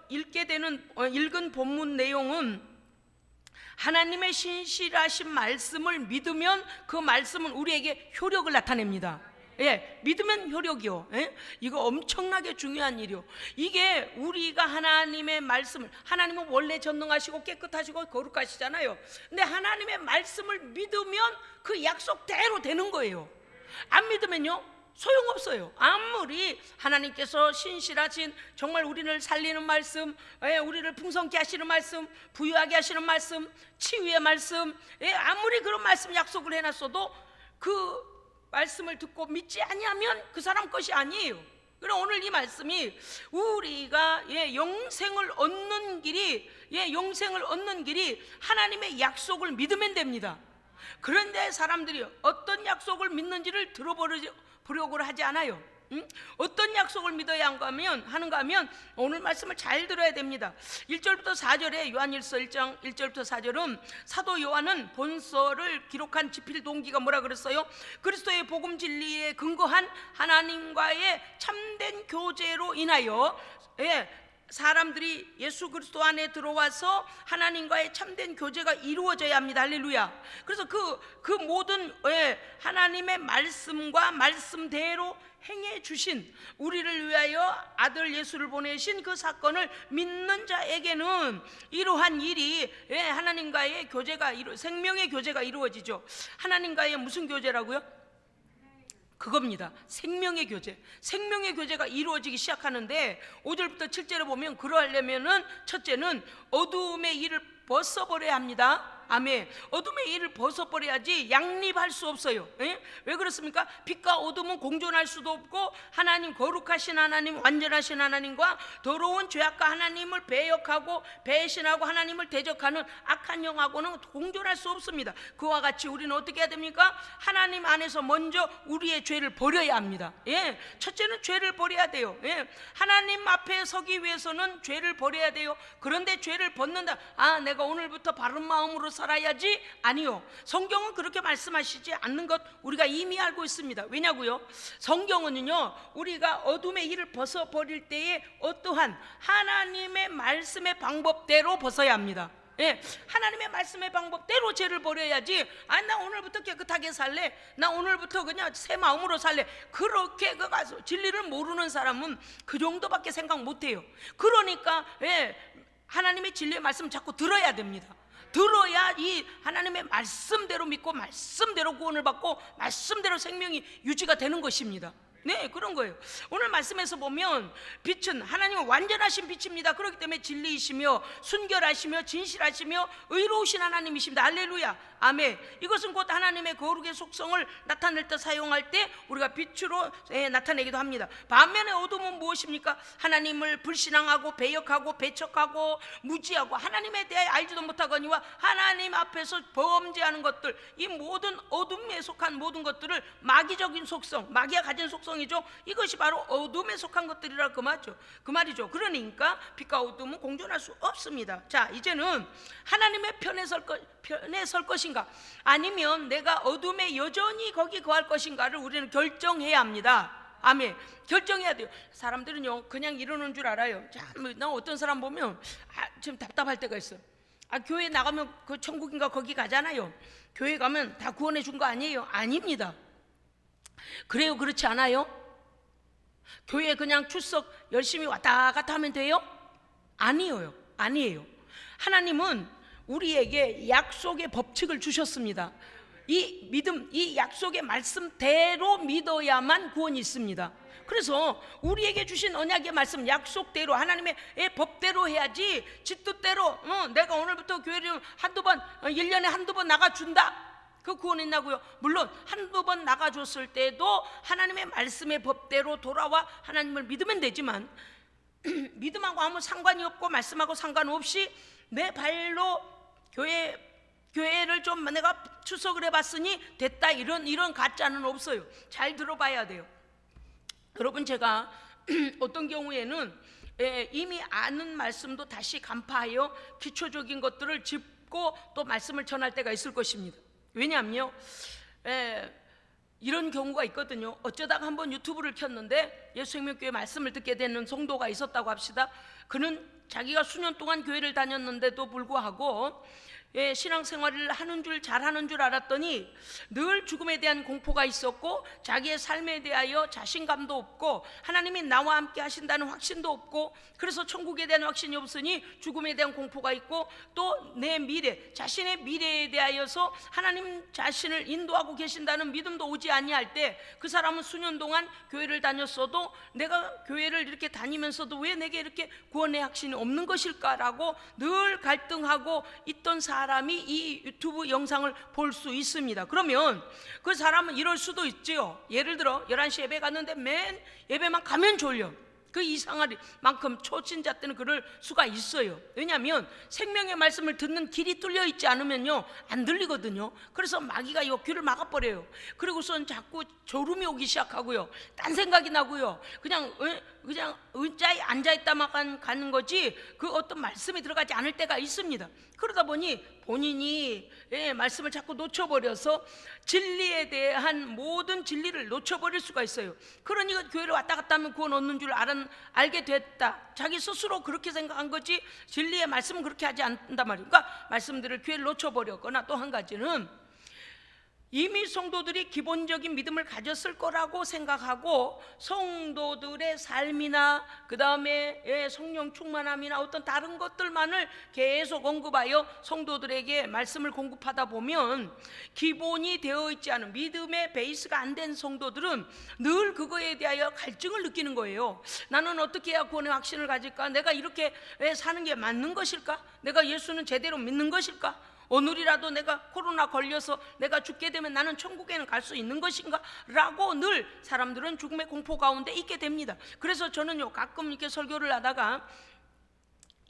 우리가 읽은 본문 내용은 하나님의 신실하신 말씀을 믿으면 그 말씀은 우리에게 효력을 나타냅니다. 예, 믿으면 효력이요. 예? 이거 엄청나게 중요한 일이요. 이게 우리가 하나님의 말씀을, 하나님은 원래 전능하시고 깨끗하시고 거룩하시잖아요. 근데 하나님의 말씀을 믿으면 그 약속대로 되는 거예요. 안 믿으면요, 소용없어요. 아무리 하나님께서 신실하신, 정말 우리를 살리는 말씀, 우리를 풍성케 하시는 말씀, 부유하게 하시는 말씀, 치유의 말씀, 아무리 그런 말씀 약속을 해놨어도 그 말씀을 듣고 믿지 아니하면 그 사람 것이 아니에요. 그럼 오늘 이 말씀이 우리가 영생을 얻는 길이 하나님의 약속을 믿으면 됩니다. 그런데 사람들이 어떤 약속을 믿는지를 들어보려고 하지 않아요. 어떤 약속을 믿어야 하는가 하면 오늘 말씀을 잘 들어야 됩니다. 1절부터 4절에 요한일서 1장 1절부터 4절은 사도 요한은 본서를 기록한 집필 동기가 뭐라 그랬어요? 그리스도의 복음 진리에 근거한 하나님과의 참된 교제로 인하여 사람들이 예수 그리스도 안에 들어와서 하나님과의 참된 교제가 이루어져야 합니다. 할렐루야. 그래서 그 모든 하나님의 말씀과 말씀대로 행해 주신, 우리를 위하여 아들 예수를 보내신 그 사건을 믿는 자에게는 이러한 일이 하나님과의 교제가 생명의 교제가 이루어지죠. 하나님과의 무슨 교제라고요? 그겁니다. 생명의 교제. 생명의 교제가 이루어지기 시작하는데 5절부터 7절에 보면 그러하려면은 첫째는 어두움의 일을 벗어버려야 합니다. 아멘. 어둠의 일을 벗어버려야지 양립할 수 없어요. 왜 그렇습니까? 빛과 어둠은 공존할 수도 없고, 하나님, 거룩하신 하나님, 완전하신 하나님과 더러운 죄악과 하나님을 배역하고 배신하고 하나님을 대적하는 악한 영하고는 공존할 수 없습니다. 그와 같이 우리는 어떻게 해야 됩니까? 하나님 안에서 먼저 우리의 죄를 버려야 합니다. 첫째는 죄를 버려야 돼요. 하나님 앞에 서기 위해서는 죄를 버려야 돼요. 그런데 죄를 벗는다, 내가 오늘부터 바른 마음으로 살아야지, 아니요. 성경은 그렇게 말씀하시지 않는 것 우리가 이미 알고 있습니다. 왜냐고요? 성경은요, 우리가 어둠의 일을 벗어버릴 때에 어떠한 하나님의 말씀의 방법대로 벗어야 합니다. 하나님의 말씀의 방법대로 죄를 버려야지, 나 오늘부터 깨끗하게 살래, 나 오늘부터 그냥 새 마음으로 살래, 그렇게 가서 진리를 모르는 사람은 그 정도밖에 생각 못해요. 그러니까 하나님의 진리의 말씀 자꾸 들어야 됩니다. 들어야 이 하나님의 말씀대로 믿고 말씀대로 구원을 받고 말씀대로 생명이 유지가 되는 것입니다. 네, 그런 거예요. 오늘 말씀에서 보면 빛은 하나님은 완전하신 빛입니다. 그렇기 때문에 진리이시며 순결하시며 진실하시며 의로우신 하나님이십니다. 할렐루야. 아멘. 이것은 곧 하나님의 거룩의 속성을 나타낼 때 사용할 때 우리가 빛으로 나타내기도 합니다. 반면에 어둠은 무엇입니까? 하나님을 불신앙하고 배역하고 배척하고 무지하고 하나님에 대해 알지도 못하거니와 하나님 앞에서 범죄하는 것들, 이 모든 어둠에 속한 모든 것들을 마귀적인 속성, 마귀가 가진 속성이죠. 이것이 바로 어둠에 속한 것들이라 그 말이죠. 그러니까 빛과 어둠은 공존할 수 없습니다. 자, 이제는 하나님의 편에 설 것인가, 아니면 내가 어둠에 여전히 거기 거할 것인가를 우리는 결정해야 합니다. 아멘. 결정해야 돼요. 사람들은요, 그냥 이러는 줄 알아요. 자, 나 어떤 사람 보면 좀 답답할 때가 있어요. 교회 나가면 그 천국인가 거기 가잖아요. 교회 가면 다 구원해 준 거 아니에요? 아닙니다. 그래요? 그렇지 않아요? 교회 그냥 출석 열심히 왔다 갔다 하면 돼요? 아니에요. 하나님은 우리에게 약속의 법칙을 주셨습니다. 이 믿음, 이 약속의 말씀대로 믿어야만 구원이 있습니다. 그래서 우리에게 주신 언약의 말씀, 약속대로, 하나님의 법대로 해야지, 지 뜻대로 내가 오늘부터 교회를 1년에 한두 번 나가준다, 그 구원 있나고요? 물론 한두 번 나가줬을 때도 하나님의 말씀의 법대로 돌아와 하나님을 믿으면 되지만, 믿음하고 아무 상관이 없고 말씀하고 상관없이 내 발로 교회를 좀 내가 출석을 해봤으니 됐다, 이런 가짜는 없어요. 잘 들어봐야 돼요. 여러분, 제가 어떤 경우에는 이미 아는 말씀도 다시 간파하여 기초적인 것들을 짚고 또 말씀을 전할 때가 있을 것입니다. 왜냐하면요, 이런 경우가 있거든요. 어쩌다가 한번 유튜브를 켰는데 예수생명교회 말씀을 듣게 되는 성도가 있었다고 합시다. 그는 자기가 수년 동안 교회를 다녔는데도 불구하고 신앙생활을 하는 줄 잘하는 줄 알았더니 늘 죽음에 대한 공포가 있었고, 자기의 삶에 대하여 자신감도 없고, 하나님이 나와 함께 하신다는 확신도 없고, 그래서 천국에 대한 확신이 없으니 죽음에 대한 공포가 있고, 또 내 미래, 자신의 미래에 대하여서 하나님 자신을 인도하고 계신다는 믿음도 오지 아니할 때, 그 사람은 수년 동안 교회를 다녔어도 내가 교회를 이렇게 다니면서도 왜 내게 이렇게 구원의 확신이 없는 것일까라고 늘 갈등하고 있던 사람이 이 유튜브 영상을 볼 수 있습니다. 그러면 그 사람은 이럴 수도 있지요. 예를 들어 11시 예배 갔는데 맨 예배만 가면 졸려. 그 이상할 만큼 초신자 때는 그럴 수가 있어요. 왜냐하면 생명의 말씀을 듣는 길이 뚫려 있지 않으면요 안 들리거든요. 그래서 마귀가 요 귀를 막아버려요. 그리고선 자꾸 졸음이 오기 시작하고요, 딴 생각이 나고요, 그냥 의자에 앉아있다만 가는 거지 그 어떤 말씀이 들어가지 않을 때가 있습니다. 그러다 보니 본인이 말씀을 자꾸 놓쳐버려서 진리에 대한 모든 진리를 놓쳐버릴 수가 있어요. 그러니까 교회를 왔다 갔다 하면 구원 얻는 줄 알게 됐다, 자기 스스로 그렇게 생각한 거지 진리의 말씀은 그렇게 하지 않는단 말이에요. 그러니까 말씀들을 교회를 놓쳐버렸거나, 또 한 가지는 이미 성도들이 기본적인 믿음을 가졌을 거라고 생각하고 성도들의 삶이나 그 다음에 성령 충만함이나 어떤 다른 것들만을 계속 언급하여 성도들에게 말씀을 공급하다 보면 기본이 되어 있지 않은, 믿음의 베이스가 안 된 성도들은 늘 그거에 대하여 갈증을 느끼는 거예요. 나는 어떻게 해야 구원의 확신을 가질까? 내가 이렇게 사는 게 맞는 것일까? 내가 예수는 제대로 믿는 것일까? 오늘이라도 내가 코로나 걸려서 내가 죽게 되면 나는 천국에는 갈 수 있는 것인가? 라고 늘 사람들은 죽음의 공포 가운데 있게 됩니다. 그래서 저는요 가끔 이렇게 설교를 하다가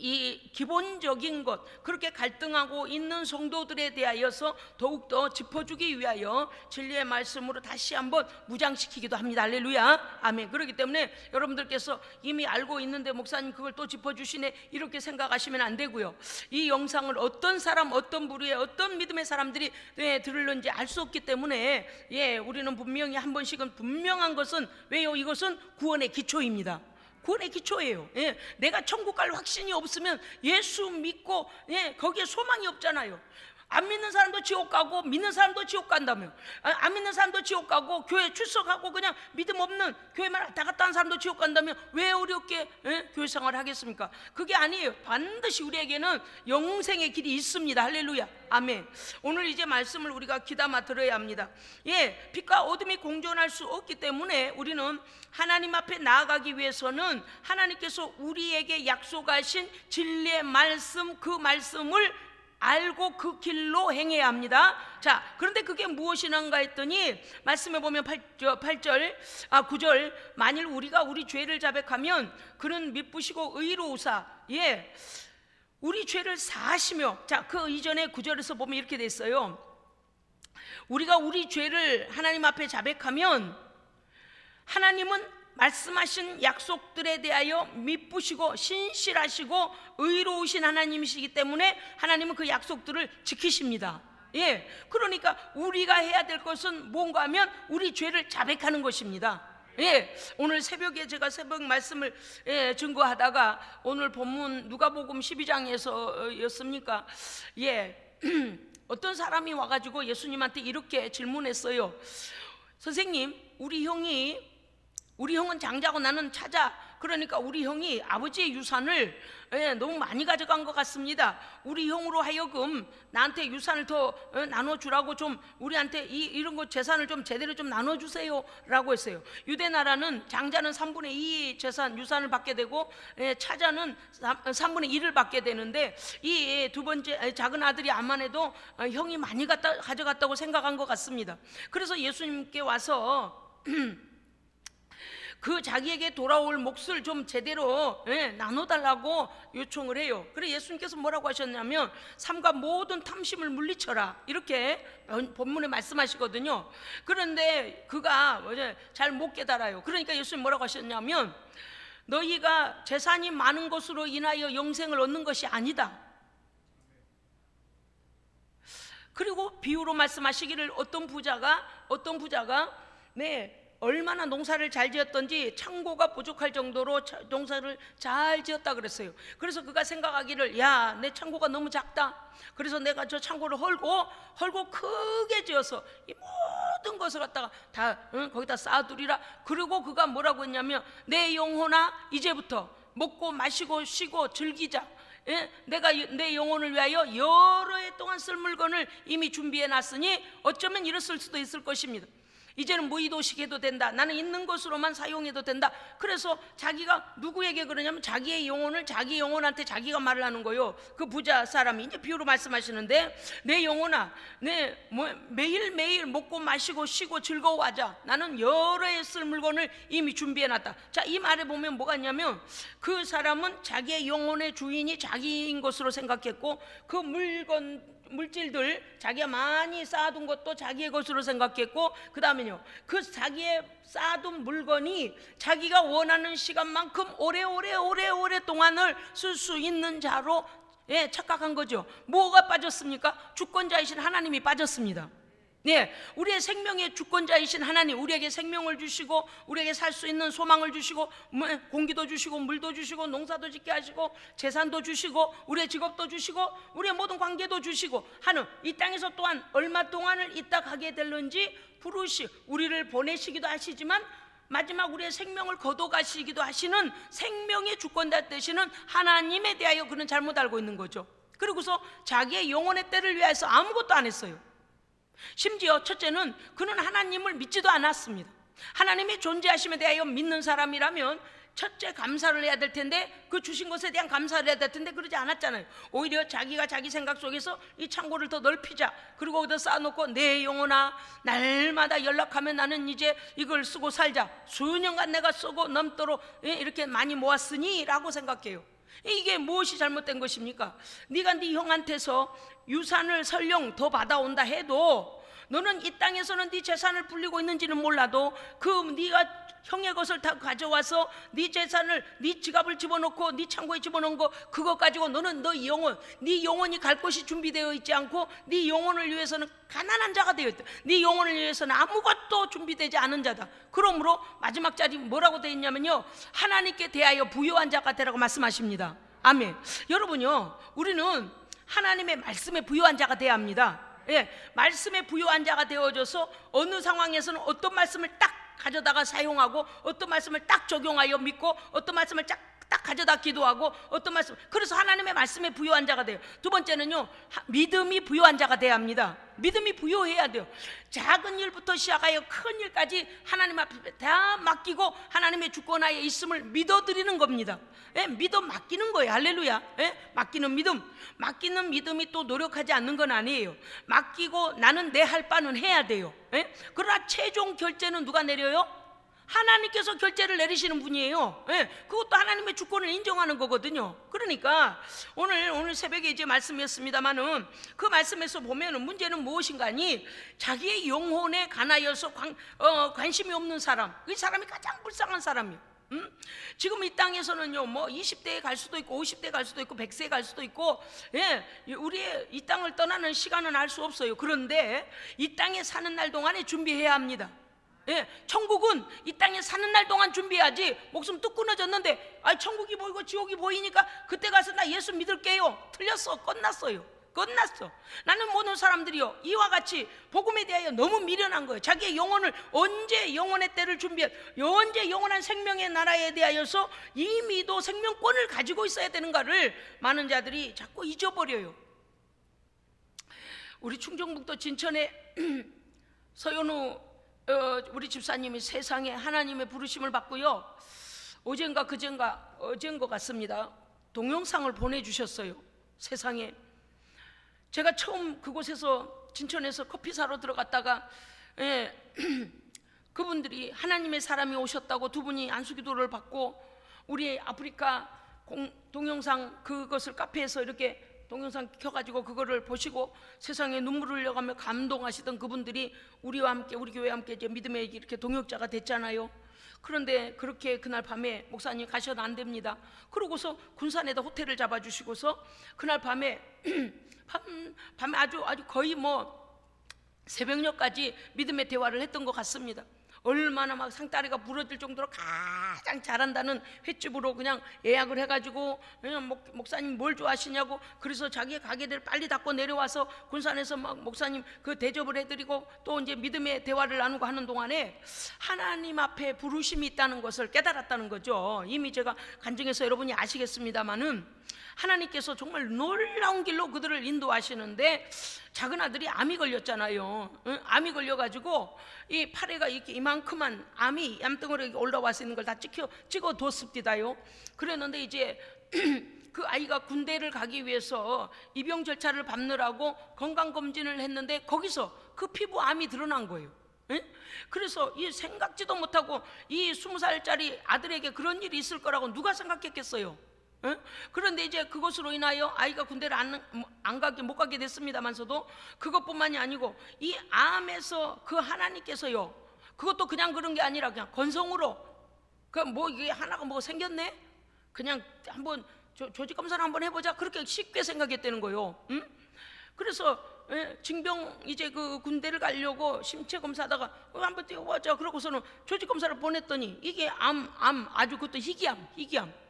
이 기본적인 것, 그렇게 갈등하고 있는 성도들에 대하여서 더욱더 짚어주기 위하여 진리의 말씀으로 다시 한번 무장시키기도 합니다. 할렐루야, 아멘. 그렇기 때문에 여러분들께서 이미 알고 있는데 목사님 그걸 또 짚어주시네 이렇게 생각하시면 안 되고요. 이 영상을 어떤 사람, 어떤 부류의 어떤 믿음의 사람들이 들을는지 알 수 없기 때문에 우리는 분명히 한 번씩은 분명한 것은, 왜요? 이것은 구원의 기초입니다. 구원의 기초예요. 내가 천국 갈 확신이 없으면 예수 믿고 거기에 소망이 없잖아요. 안 믿는 사람도 지옥 가고 믿는 사람도 지옥 간다며, 안 믿는 사람도 지옥 가고 교회 출석하고 그냥 믿음 없는 교회만 왔다 갔다 하는 사람도 지옥 간다며 왜 어렵게 교회 생활을 하겠습니까? 그게 아니에요. 반드시 우리에게는 영생의 길이 있습니다. 할렐루야, 아멘. 오늘 이제 말씀을 우리가 귀담아 들어야 합니다. 빛과 어둠이 공존할 수 없기 때문에 우리는 하나님 앞에 나아가기 위해서는 하나님께서 우리에게 약속하신 진리의 말씀, 그 말씀을 알고 그 길로 행해야 합니다. 자, 그런데 그게 무엇이란가 했더니 말씀해 보면 9절 만일 우리가 우리 죄를 자백하면 그는 미쁘시고 의로우사 우리 죄를 사하시며, 자, 그 이전에 9절에서 보면 이렇게 돼 있어요. 우리가 우리 죄를 하나님 앞에 자백하면 하나님은 말씀하신 약속들에 대하여 미쁘시고 신실하시고 의로우신 하나님이시기 때문에 하나님은 그 약속들을 지키십니다. 그러니까 우리가 해야 될 것은 뭔가 하면 우리 죄를 자백하는 것입니다. 오늘 새벽에 제가 새벽 말씀을 증거하다가 오늘 본문 누가복음 12장에서였습니까? 어떤 사람이 와가지고 예수님한테 이렇게 질문했어요. 선생님, 우리 형은 장자고 나는 차자. 그러니까 우리 형이 아버지의 유산을 너무 많이 가져간 것 같습니다. 우리 형으로 하여금 나한테 유산을 더 나눠주라고, 좀 우리한테 이런 거 재산을 좀 제대로 좀 나눠주세요 라고 했어요. 유대 나라는 장자는 3분의 2 유산을 받게 되고 차자는 3분의 1을 받게 되는데, 이 두 번째 작은 아들이 암만해도 형이 많이 가져갔다고 생각한 것 같습니다. 그래서 예수님께 와서 그 자기에게 돌아올 몫을 좀 제대로 나눠달라고 요청을 해요. 그래서 예수님께서 뭐라고 하셨냐면 삼가 모든 탐심을 물리쳐라, 이렇게 본문에 말씀하시거든요. 그런데 그가 잘 못 깨달아요. 그러니까 예수님 뭐라고 하셨냐면 너희가 재산이 많은 것으로 인하여 영생을 얻는 것이 아니다. 그리고 비유로 말씀하시기를 어떤 부자가 얼마나 농사를 잘 지었던지 창고가 부족할 정도로 농사를 잘 지었다 그랬어요. 그래서 그가 생각하기를, 야, 내 창고가 너무 작다. 그래서 내가 저 창고를 헐고 크게 지어서 이 모든 것을 갖다가 다 거기다 쌓아두리라. 그리고 그가 뭐라고 했냐면, 내 영혼아, 이제부터 먹고 마시고 쉬고 즐기자. 내가 내 영혼을 위하여 여러 해 동안 쓸 물건을 이미 준비해 놨으니 어쩌면 이랬을 수도 있을 것입니다. 이제는 무의도식 해도 된다. 나는 있는 것으로만 사용해도 된다. 그래서 자기가 누구에게 그러냐면 자기의 영혼을 자기 영혼한테 자기가 말을 하는 거예요. 그 부자 사람이 이제 비유로 말씀하시는데, 내 영혼아, 매일매일 먹고 마시고 쉬고 즐거워하자. 나는 여러 해 쓸 물건을 이미 준비해놨다. 자, 이 말에 보면 뭐가 있냐면, 그 사람은 자기의 영혼의 주인이 자기인 것으로 생각했고, 그 물질들 자기가 많이 쌓아둔 것도 자기의 것으로 생각했고, 그 다음에요, 그 자기의 쌓아둔 물건이 자기가 원하는 시간만큼 오래 동안을 쓸 수 있는 자로 착각한 거죠. 뭐가 빠졌습니까? 주권자이신 하나님이 빠졌습니다. 우리의 생명의 주권자이신 하나님, 우리에게 생명을 주시고 우리에게 살 수 있는 소망을 주시고 공기도 주시고 물도 주시고 농사도 짓게 하시고 재산도 주시고 우리의 직업도 주시고 우리의 모든 관계도 주시고 하는 이 땅에서 또한 얼마 동안을 있다 가게 될는지 우리를 보내시기도 하시지만 마지막 우리의 생명을 거둬가시기도 하시는 생명의 주권자 되시는 하나님에 대하여 그는 잘못 알고 있는 거죠. 그리고서 자기의 영혼의 때를 위해서 아무것도 안 했어요. 심지어 첫째는 그는 하나님을 믿지도 않았습니다. 하나님이 존재하심에 대하여 믿는 사람이라면 첫째 감사를 해야 될 텐데, 그 주신 것에 대한 감사를 해야 될 텐데 그러지 않았잖아요. 오히려 자기가 자기 생각 속에서 이 창고를 더 넓히자, 그리고 거기다 쌓아놓고 내 영혼아, 날마다 연락하면 나는 이제 이걸 쓰고 살자. 수년간 내가 쓰고 넘도록 이렇게 많이 모았으니 라고 생각해요. 이게 무엇이 잘못된 것입니까? 네가 네 형한테서 유산을 설령 더 받아온다 해도 너는 이 땅에서는 네 재산을 불리고 있는지는 몰라도 네가 형의 것을 다 가져와서 네 재산을, 네 지갑을 집어넣고 네 창고에 집어넣은 거, 그거 가지고 너는 네 영혼이 갈 곳이 준비되어 있지 않고 네 영혼을 위해서는 가난한 자가 되어 있다. 네 영혼을 위해서는 아무것도 준비되지 않은 자다. 그러므로 마지막 자리 뭐라고 되어 있냐면요, 하나님께 대하여 부요한 자가 되라고 말씀하십니다. 아멘. 여러분요, 우리는 하나님의 말씀에 부요한 자가 되어야 합니다. 말씀에 부요한 자가 되어져서 어느 상황에서는 어떤 말씀을 딱 가져다가 사용하고, 어떤 말씀을 딱 적용하여 믿고, 어떤 말씀을 딱 가져다 기도하고, 어떤 말씀, 그래서 하나님의 말씀에 부요한 자가 돼요. 두 번째는요, 믿음이 부요한 자가 돼야 합니다. 믿음이 부요해야 돼요. 작은 일부터 시작하여 큰 일까지 하나님 앞에 다 맡기고 하나님의 주권하에 있음을 믿어드리는 겁니다. 믿어 맡기는 거예요. 할렐루야. 맡기는 믿음이 또 노력하지 않는 건 아니에요. 맡기고 나는 내 할 바는 해야 돼요. 그러나 최종 결제는 누가 내려요? 하나님께서 결제를 내리시는 분이에요. 그것도 하나님의 주권을 인정하는 거거든요. 그러니까 오늘 새벽에 이제 말씀이었습니다만은, 그 말씀에서 보면은 문제는 무엇인가니, 자기의 영혼에 관하여서 관심이 없는 사람, 그 사람이 가장 불쌍한 사람이에요. 지금 이 땅에서는요, 뭐 20대에 갈 수도 있고 50대에 갈 수도 있고 100세에 갈 수도 있고, 우리의 이 땅을 떠나는 시간은 알 수 없어요. 그런데 이 땅에 사는 날 동안에 준비해야 합니다. 천국은 이 땅에 사는 날 동안 준비해야지. 목숨 뚝 끊어졌는데 천국이 보이고 지옥이 보이니까 그때 가서 나 예수 믿을게요. 틀렸어. 끝났어. 나는 모든 사람들이요, 이와 같이 복음에 대하여 너무 미련한 거예요. 자기의 영혼을 언제 영혼의 때를 언제 영원한 생명의 나라에 대하여서 이미도 생명권을 가지고 있어야 되는가를 많은 자들이 자꾸 잊어버려요. 우리 충청북도 진천에 서연우 우리 집사님이 세상에 하나님의 부르심을 받고요, 어젠 것 같습니다. 동영상을 보내주셨어요. 세상에, 제가 처음 그곳에서 진천에서 커피 사러 들어갔다가 그분들이 하나님의 사람이 오셨다고 두 분이 안수기도를 받고, 우리 아프리카 동영상 그것을 카페에서 이렇게 동영상 켜가지고 그거를 보시고 세상에 눈물을 흘려가며 감동하시던 그분들이 우리와 함께, 우리 교회와 함께 이제 믿음의 이렇게 동역자가 됐잖아요. 그런데 그렇게 그날 밤에 목사님 가셔도 안 됩니다. 그러고서 군산에다 호텔을 잡아주시고서 그날 밤에 밤에 아주 거의 뭐 새벽녘까지 믿음의 대화를 했던 것 같습니다. 얼마나 막 상다리가 부러질 정도로 가장 잘한다는 횟집으로 그냥 예약을 해가지고 그냥 목사님 뭘 좋아하시냐고, 그래서 자기의 가게들 빨리 닫고 내려와서 군산에서 막 목사님 그 대접을 해드리고 또 이제 믿음의 대화를 나누고 하는 동안에 하나님 앞에 부르심이 있다는 것을 깨달았다는 거죠. 이미 제가 간증해서 여러분이 아시겠습니다마는 하나님께서 정말 놀라운 길로 그들을 인도하시는데 작은 아들이 암이 걸렸잖아요. 암이 걸려가지고 이 팔에가 이렇게 이만큼한 암이 얌등으로 올라와서 있는 걸 다 찍어뒀습니다요. 그랬는데 이제 그 아이가 군대를 가기 위해서 입영 절차를 밟느라고 건강검진을 했는데 거기서 그 피부암이 드러난 거예요. 그래서 이 생각지도 못하고 이 20살짜리 아들에게 그런 일이 있을 거라고 누가 생각했겠어요? 그런데 이제 그것으로 인하여 아이가 군대를 못 가게 됐습니다만서도 그것뿐만이 아니고 이 암에서 그 하나님께서요, 그것도 그냥 그런 게 아니라 그냥 건성으로 그 뭐 이게 하나가 뭐 생겼네, 그냥 한번 조직 검사를 한번 해보자, 그렇게 쉽게 생각했다는 거예요. 그래서 징병 이제 그 군대를 가려고 심체 검사하다가 한번 뛰어보자 그러고서는 조직 검사를 보냈더니 이게 암 아주 그것도 희귀암.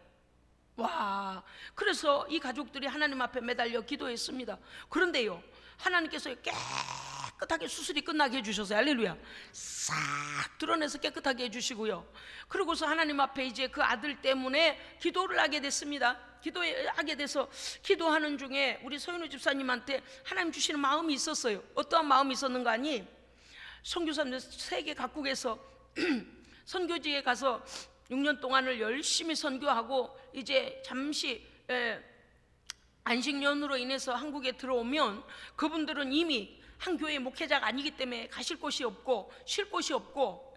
와, 그래서 이 가족들이 하나님 앞에 매달려 기도했습니다. 그런데요, 하나님께서 깨끗하게 수술이 끝나게 해주셔서 할렐루야, 싹 드러내서 깨끗하게 해주시고요. 그러고서 하나님 앞에 이제 그 아들 때문에 기도를 하게 됐습니다. 기도하게 돼서 기도하는 중에 우리 서윤우 집사님한테 하나님 주시는 마음이 있었어요. 어떠한 마음이 있었는가 하니, 선교사님들 세계 각국에서 선교지에 가서 6년 동안을 열심히 선교하고 이제 잠시 안식년으로 인해서 한국에 들어오면 그분들은 이미 한 교회 목회자가 아니기 때문에 가실 곳이 없고 쉴 곳이 없고,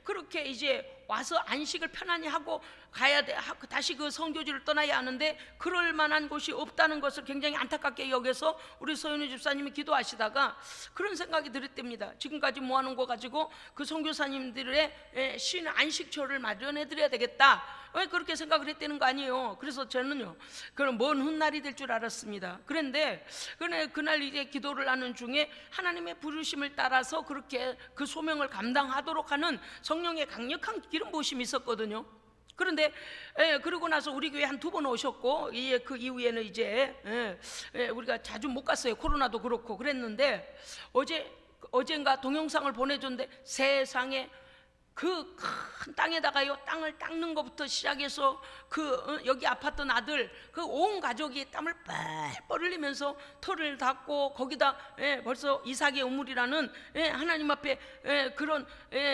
그렇게 이제 와서 안식을 편안히 하고 가야 돼, 다시 그 선교지를 떠나야 하는데 그럴 만한 곳이 없다는 것을 굉장히 안타깝게 여겨서 우리 서윤우 집사님이 기도하시다가 그런 생각이 들었답니다. 지금까지 모아놓은 거 가지고 그 선교사님들의 쉬는 안식처를 마련해 드려야 되겠다, 그렇게 생각을 했다는 거 아니에요. 그래서 저는요, 그런 먼 훗날이 될 줄 알았습니다. 그런데 그날 이제 기도를 하는 중에 하나님의 부르심을 따라서 그렇게 그 소명을 감당하도록 하는 성령의 강력한 기름 부으심이 있었거든요. 그런데 그러고 나서 우리 교회 한 2번 오셨고, 그 이후에는 이제 우리가 자주 못 갔어요. 코로나도 그렇고 그랬는데 어젠가 동영상을 보내줬는데 세상에 그 큰 땅에다가요, 땅을 닦는 것부터 시작해서 여기 아팠던 아들 그 온 가족이 땀을 뻘뻘 흘리면서 털을 닦고 거기다 벌써 이삭의 우물이라는 하나님 앞에 그런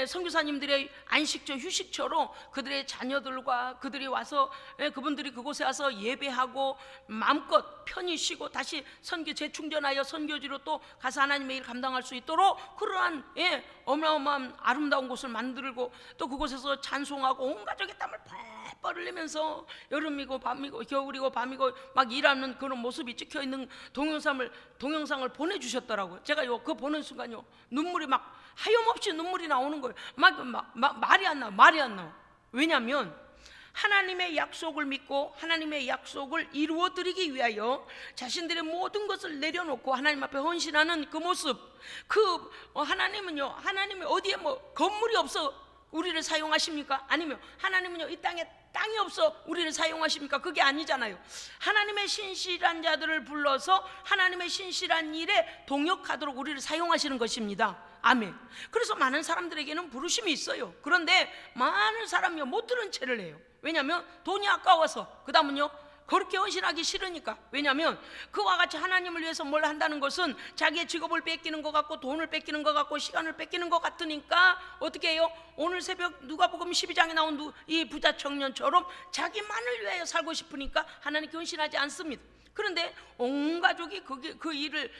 선교사님들의 안식처 휴식처로 그들의 자녀들과 그들이 와서 그분들이 그곳에 와서 예배하고 마음껏 편히 쉬고 다시 선교 재충전하여 선교지로 또 가서 하나님의 일 감당할 수 있도록 그러한 어마어마한 아름다운 곳을 만들고 또 그곳에서 찬송하고 온 가족의 땀을 펄펄 흘리면서 여름이고 밤이고 겨울이고 밤이고 막 일하는 그런 모습이 찍혀있는 동영상을 보내주셨더라고요. 제가 그거 보는 순간요, 눈물이 막 하염없이 눈물이 나오는 거예요. 말이 안 나와. 왜냐하면 하나님의 약속을 믿고 하나님의 약속을 이루어드리기 위하여 자신들의 모든 것을 내려놓고 하나님 앞에 헌신하는 그 모습, 하나님이 어디에 뭐 건물이 없어 우리를 사용하십니까? 아니면 하나님은요, 이 땅에 땅이 없어 우리를 사용하십니까? 그게 아니잖아요. 하나님의 신실한 자들을 불러서 하나님의 신실한 일에 동역하도록 우리를 사용하시는 것입니다. 아멘. 그래서 많은 사람들에게는 부르심이 있어요. 그런데 많은 사람이 못 들은 채를 해요. 왜냐하면 돈이 아까워서, 그 다음은요, 그렇게 헌신하기 싫으니까. 왜냐하면 그와 같이 하나님을 위해서 뭘 한다는 것은 자기의 직업을 뺏기는 것 같고 돈을 뺏기는 것 같고 시간을 뺏기는 것 같으니까 어떻게 해요? 오늘 새벽 누가복음 12장에 나온 이 부자 청년처럼 자기만을 위하여 살고 싶으니까 하나님께 헌신하지 않습니다. 그런데 온 가족이 그 일을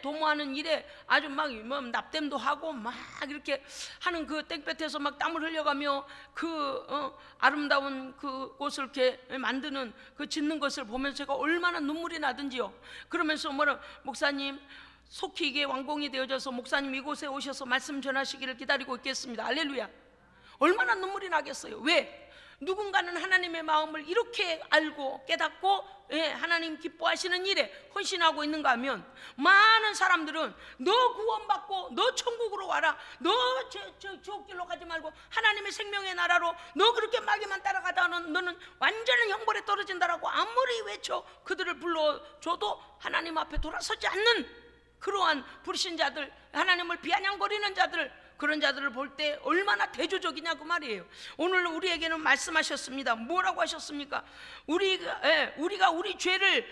도모하는 일에 아주 막 납땜도 하고 막 이렇게 하는 그 땡볕에서 막 땀을 흘려가며 아름다운 그 꽃을 이렇게 만드는 그 짓는 것을 보면서 제가 얼마나 눈물이 나든지요. 그러면서 목사님 속히 이게 완공이 되어져서 목사님 이곳에 오셔서 말씀 전하시기를 기다리고 있겠습니다. 할렐루야. 얼마나 눈물이 나겠어요. 왜? 누군가는 하나님의 마음을 이렇게 알고 깨닫고 하나님 기뻐하시는 일에 헌신하고 있는가 하면, 많은 사람들은 너 구원받고 너 천국으로 와라, 너 지옥길로 가지 말고 하나님의 생명의 나라로 너 그렇게 마귀만 따라가다가는 너는 완전한 형벌에 떨어진다라고 아무리 외쳐 그들을 불러줘도 하나님 앞에 돌아서지 않는 그러한 불신자들, 하나님을 비아냥거리는 자들, 그런 자들을 볼 때 얼마나 대조적이냐 그 말이에요. 오늘 우리에게는 말씀하셨습니다. 뭐라고 하셨습니까? 우리가 우리 죄를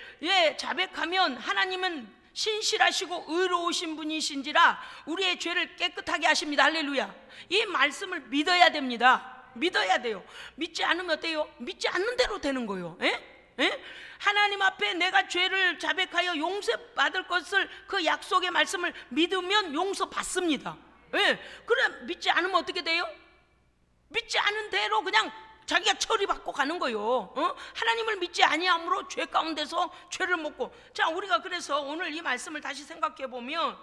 자백하면 하나님은 신실하시고 의로우신 분이신지라 우리의 죄를 깨끗하게 하십니다. 할렐루야. 이 말씀을 믿어야 됩니다. 믿어야 돼요. 믿지 않으면 어때요? 믿지 않는 대로 되는 거예요. 하나님 앞에 내가 죄를 자백하여 용서받을 것을, 그 약속의 말씀을 믿으면 용서받습니다. 그래 믿지 않으면 어떻게 돼요? 믿지 않은 대로 그냥 자기가 처리받고 가는 거예요. 하나님을 믿지 아니함으로 죄 가운데서 죄를 먹고. 자, 우리가 그래서 오늘 이 말씀을 다시 생각해 보면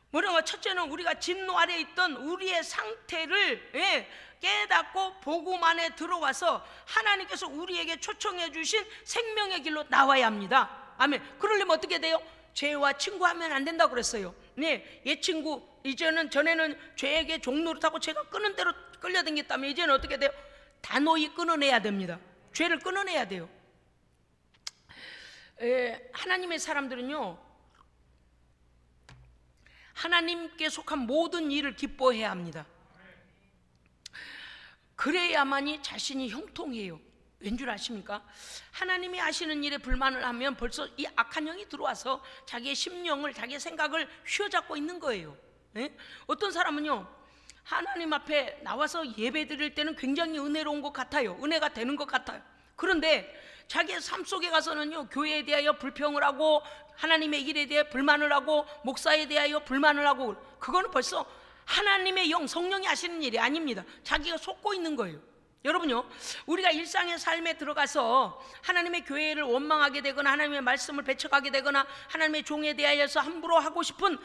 뭐냐면, 첫째는 우리가 진노 아래에 있던 우리의 상태를 깨닫고 복음 안에 들어와서 하나님께서 우리에게 초청해 주신 생명의 길로 나와야 합니다. 아멘. 그러려면 어떻게 돼요? 죄와 친구하면 안 된다고 그랬어요. 옛 친구, 이제는 전에는 죄에게 종노릇하고 죄가 끄는 대로 끌려다녔다면 이제는 어떻게 돼요? 단호히 끊어내야 됩니다. 죄를 끊어내야 돼요. 하나님의 사람들은요, 하나님께 속한 모든 일을 기뻐해야 합니다. 그래야만이 자신이 형통해요. 왠 줄 아십니까? 하나님이 하시는 일에 불만을 하면 벌써 이 악한 영이 들어와서 자기의 심령을, 자기의 생각을 휘어잡고 있는 거예요. 어떤 사람은요, 하나님 앞에 나와서 예배 드릴 때는 굉장히 은혜로운 것 같아요. 은혜가 되는 것 같아요. 그런데 자기의 삶 속에 가서는요, 교회에 대하여 불평을 하고 하나님의 일에 대해 불만을 하고 목사에 대하여 불만을 하고, 그거는 벌써 하나님의 영, 성령이 하시는 일이 아닙니다. 자기가 속고 있는 거예요. 여러분요, 우리가 일상의 삶에 들어가서 하나님의 교회를 원망하게 되거나 하나님의 말씀을 배척하게 되거나 하나님의 종에 대하여서 함부로 하고 싶은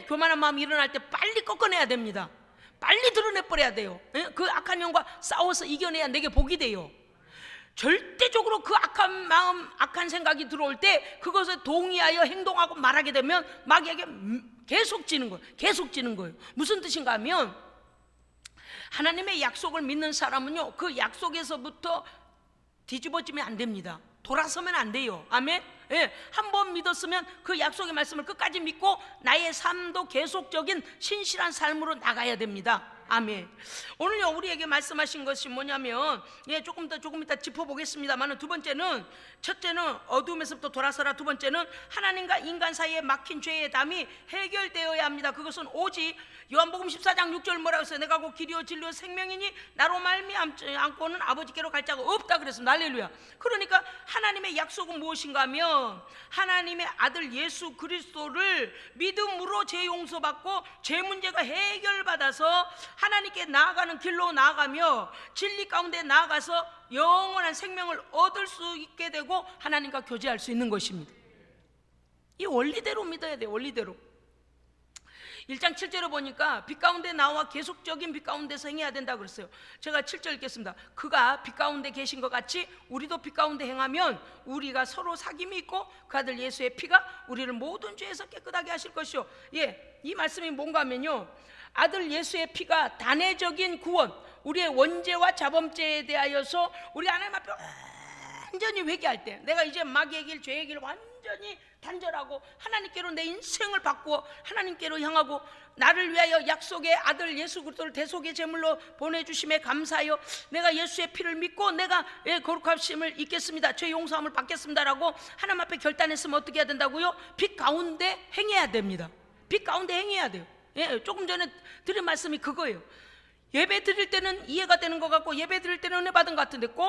교만한 마음이 일어날 때 빨리 꺾어내야 됩니다. 빨리 드러내버려야 돼요. 그 악한 영과 싸워서 이겨내야 내게 복이 돼요. 절대적으로 그 악한 마음, 악한 생각이 들어올 때 그것에 동의하여 행동하고 말하게 되면 마귀에게 계속 지는 거예요. 계속 지는 거예요. 무슨 뜻인가 하면, 하나님의 약속을 믿는 사람은요, 그 약속에서부터 뒤집어지면 안 됩니다. 돌아서면 안 돼요. 아멘. 한번 믿었으면 그 약속의 말씀을 끝까지 믿고 나의 삶도 계속적인 신실한 삶으로 나가야 됩니다. 아멘. 오늘요, 우리에게 말씀하신 것이 뭐냐면, 조금 이따 짚어보겠습니다만, 두 번째는, 첫째는 어둠에서부터 돌아서라. 두 번째는 하나님과 인간 사이에 막힌 죄의 담이 해결되어야 합니다. 그것은 오직 요한복음 14장 6절 뭐라고 했어요? 내가 곧 길이요 진리요 생명이니 나로 말미암지 않고는 아버지께로 갈 자가 없다 그랬습니다. 할렐루야. 그러니까 하나님의 약속은 무엇인가 하면, 하나님의 아들 예수 그리스도를 믿음으로 죄 용서받고 죄 문제가 해결받아서 하나님께 나아가는 길로 나아가며 진리 가운데 나아가서 영원한 생명을 얻을 수 있게 되고 하나님과 교제할 수 있는 것입니다. 이 원리대로 믿어야 돼요. 원리대로. 1장 7절에 보니까 빛 가운데 나와 계속적인 빛 가운데서 행해야 된다고 그랬어요. 제가 7절 읽겠습니다. 그가 빛 가운데 계신 것 같이 우리도 빛 가운데 행하면 우리가 서로 사귐이 있고 그 아들 예수의 피가 우리를 모든 죄에서 깨끗하게 하실 것이요. 이 말씀이 뭔가 하면요, 아들 예수의 피가 단회적인 구원, 우리의 원죄와 자범죄에 대하여서 우리 하나님 앞에 완전히 회개할 때, 내가 이제 마귀의 길, 죄의 길 완전히 단절하고 하나님께로 내 인생을 바꾸어 하나님께로 향하고 나를 위하여 약속의 아들 예수 그리스도를 대속의 제물로 보내주심에 감사하여 내가 예수의 피를 믿고 내가 거룩하심을 입겠습니다, 죄 용서함을 받겠습니다라고 하나님 앞에 결단했으면 어떻게 해야 된다고요? 빛 가운데 행해야 됩니다. 빛 가운데 행해야 돼요. 조금 전에 드린 말씀이 그거예요. 예배 드릴 때는 이해가 되는 것 같고 예배 드릴 때는 은혜 받은 것 같은데 꼭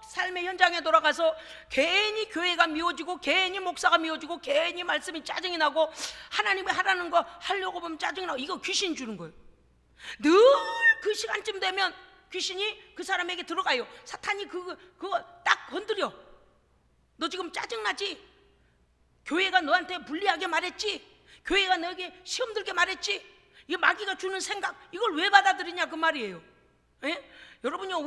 삶의 현장에 돌아가서 괜히 교회가 미워지고 괜히 목사가 미워지고 괜히 말씀이 짜증이 나고 하나님이 하라는 거 하려고 보면 짜증이 나고, 이거 귀신 주는 거예요. 늘 그 시간쯤 되면 귀신이 그 사람에게 들어가요. 사탄이 그거 딱 건드려. 너 지금 짜증나지? 교회가 너한테 불리하게 말했지? 교회가 너에게 시험 들게 말했지? 이 마귀가 주는 생각, 이걸 왜 받아들이냐 그 말이에요. 예? 여러분요,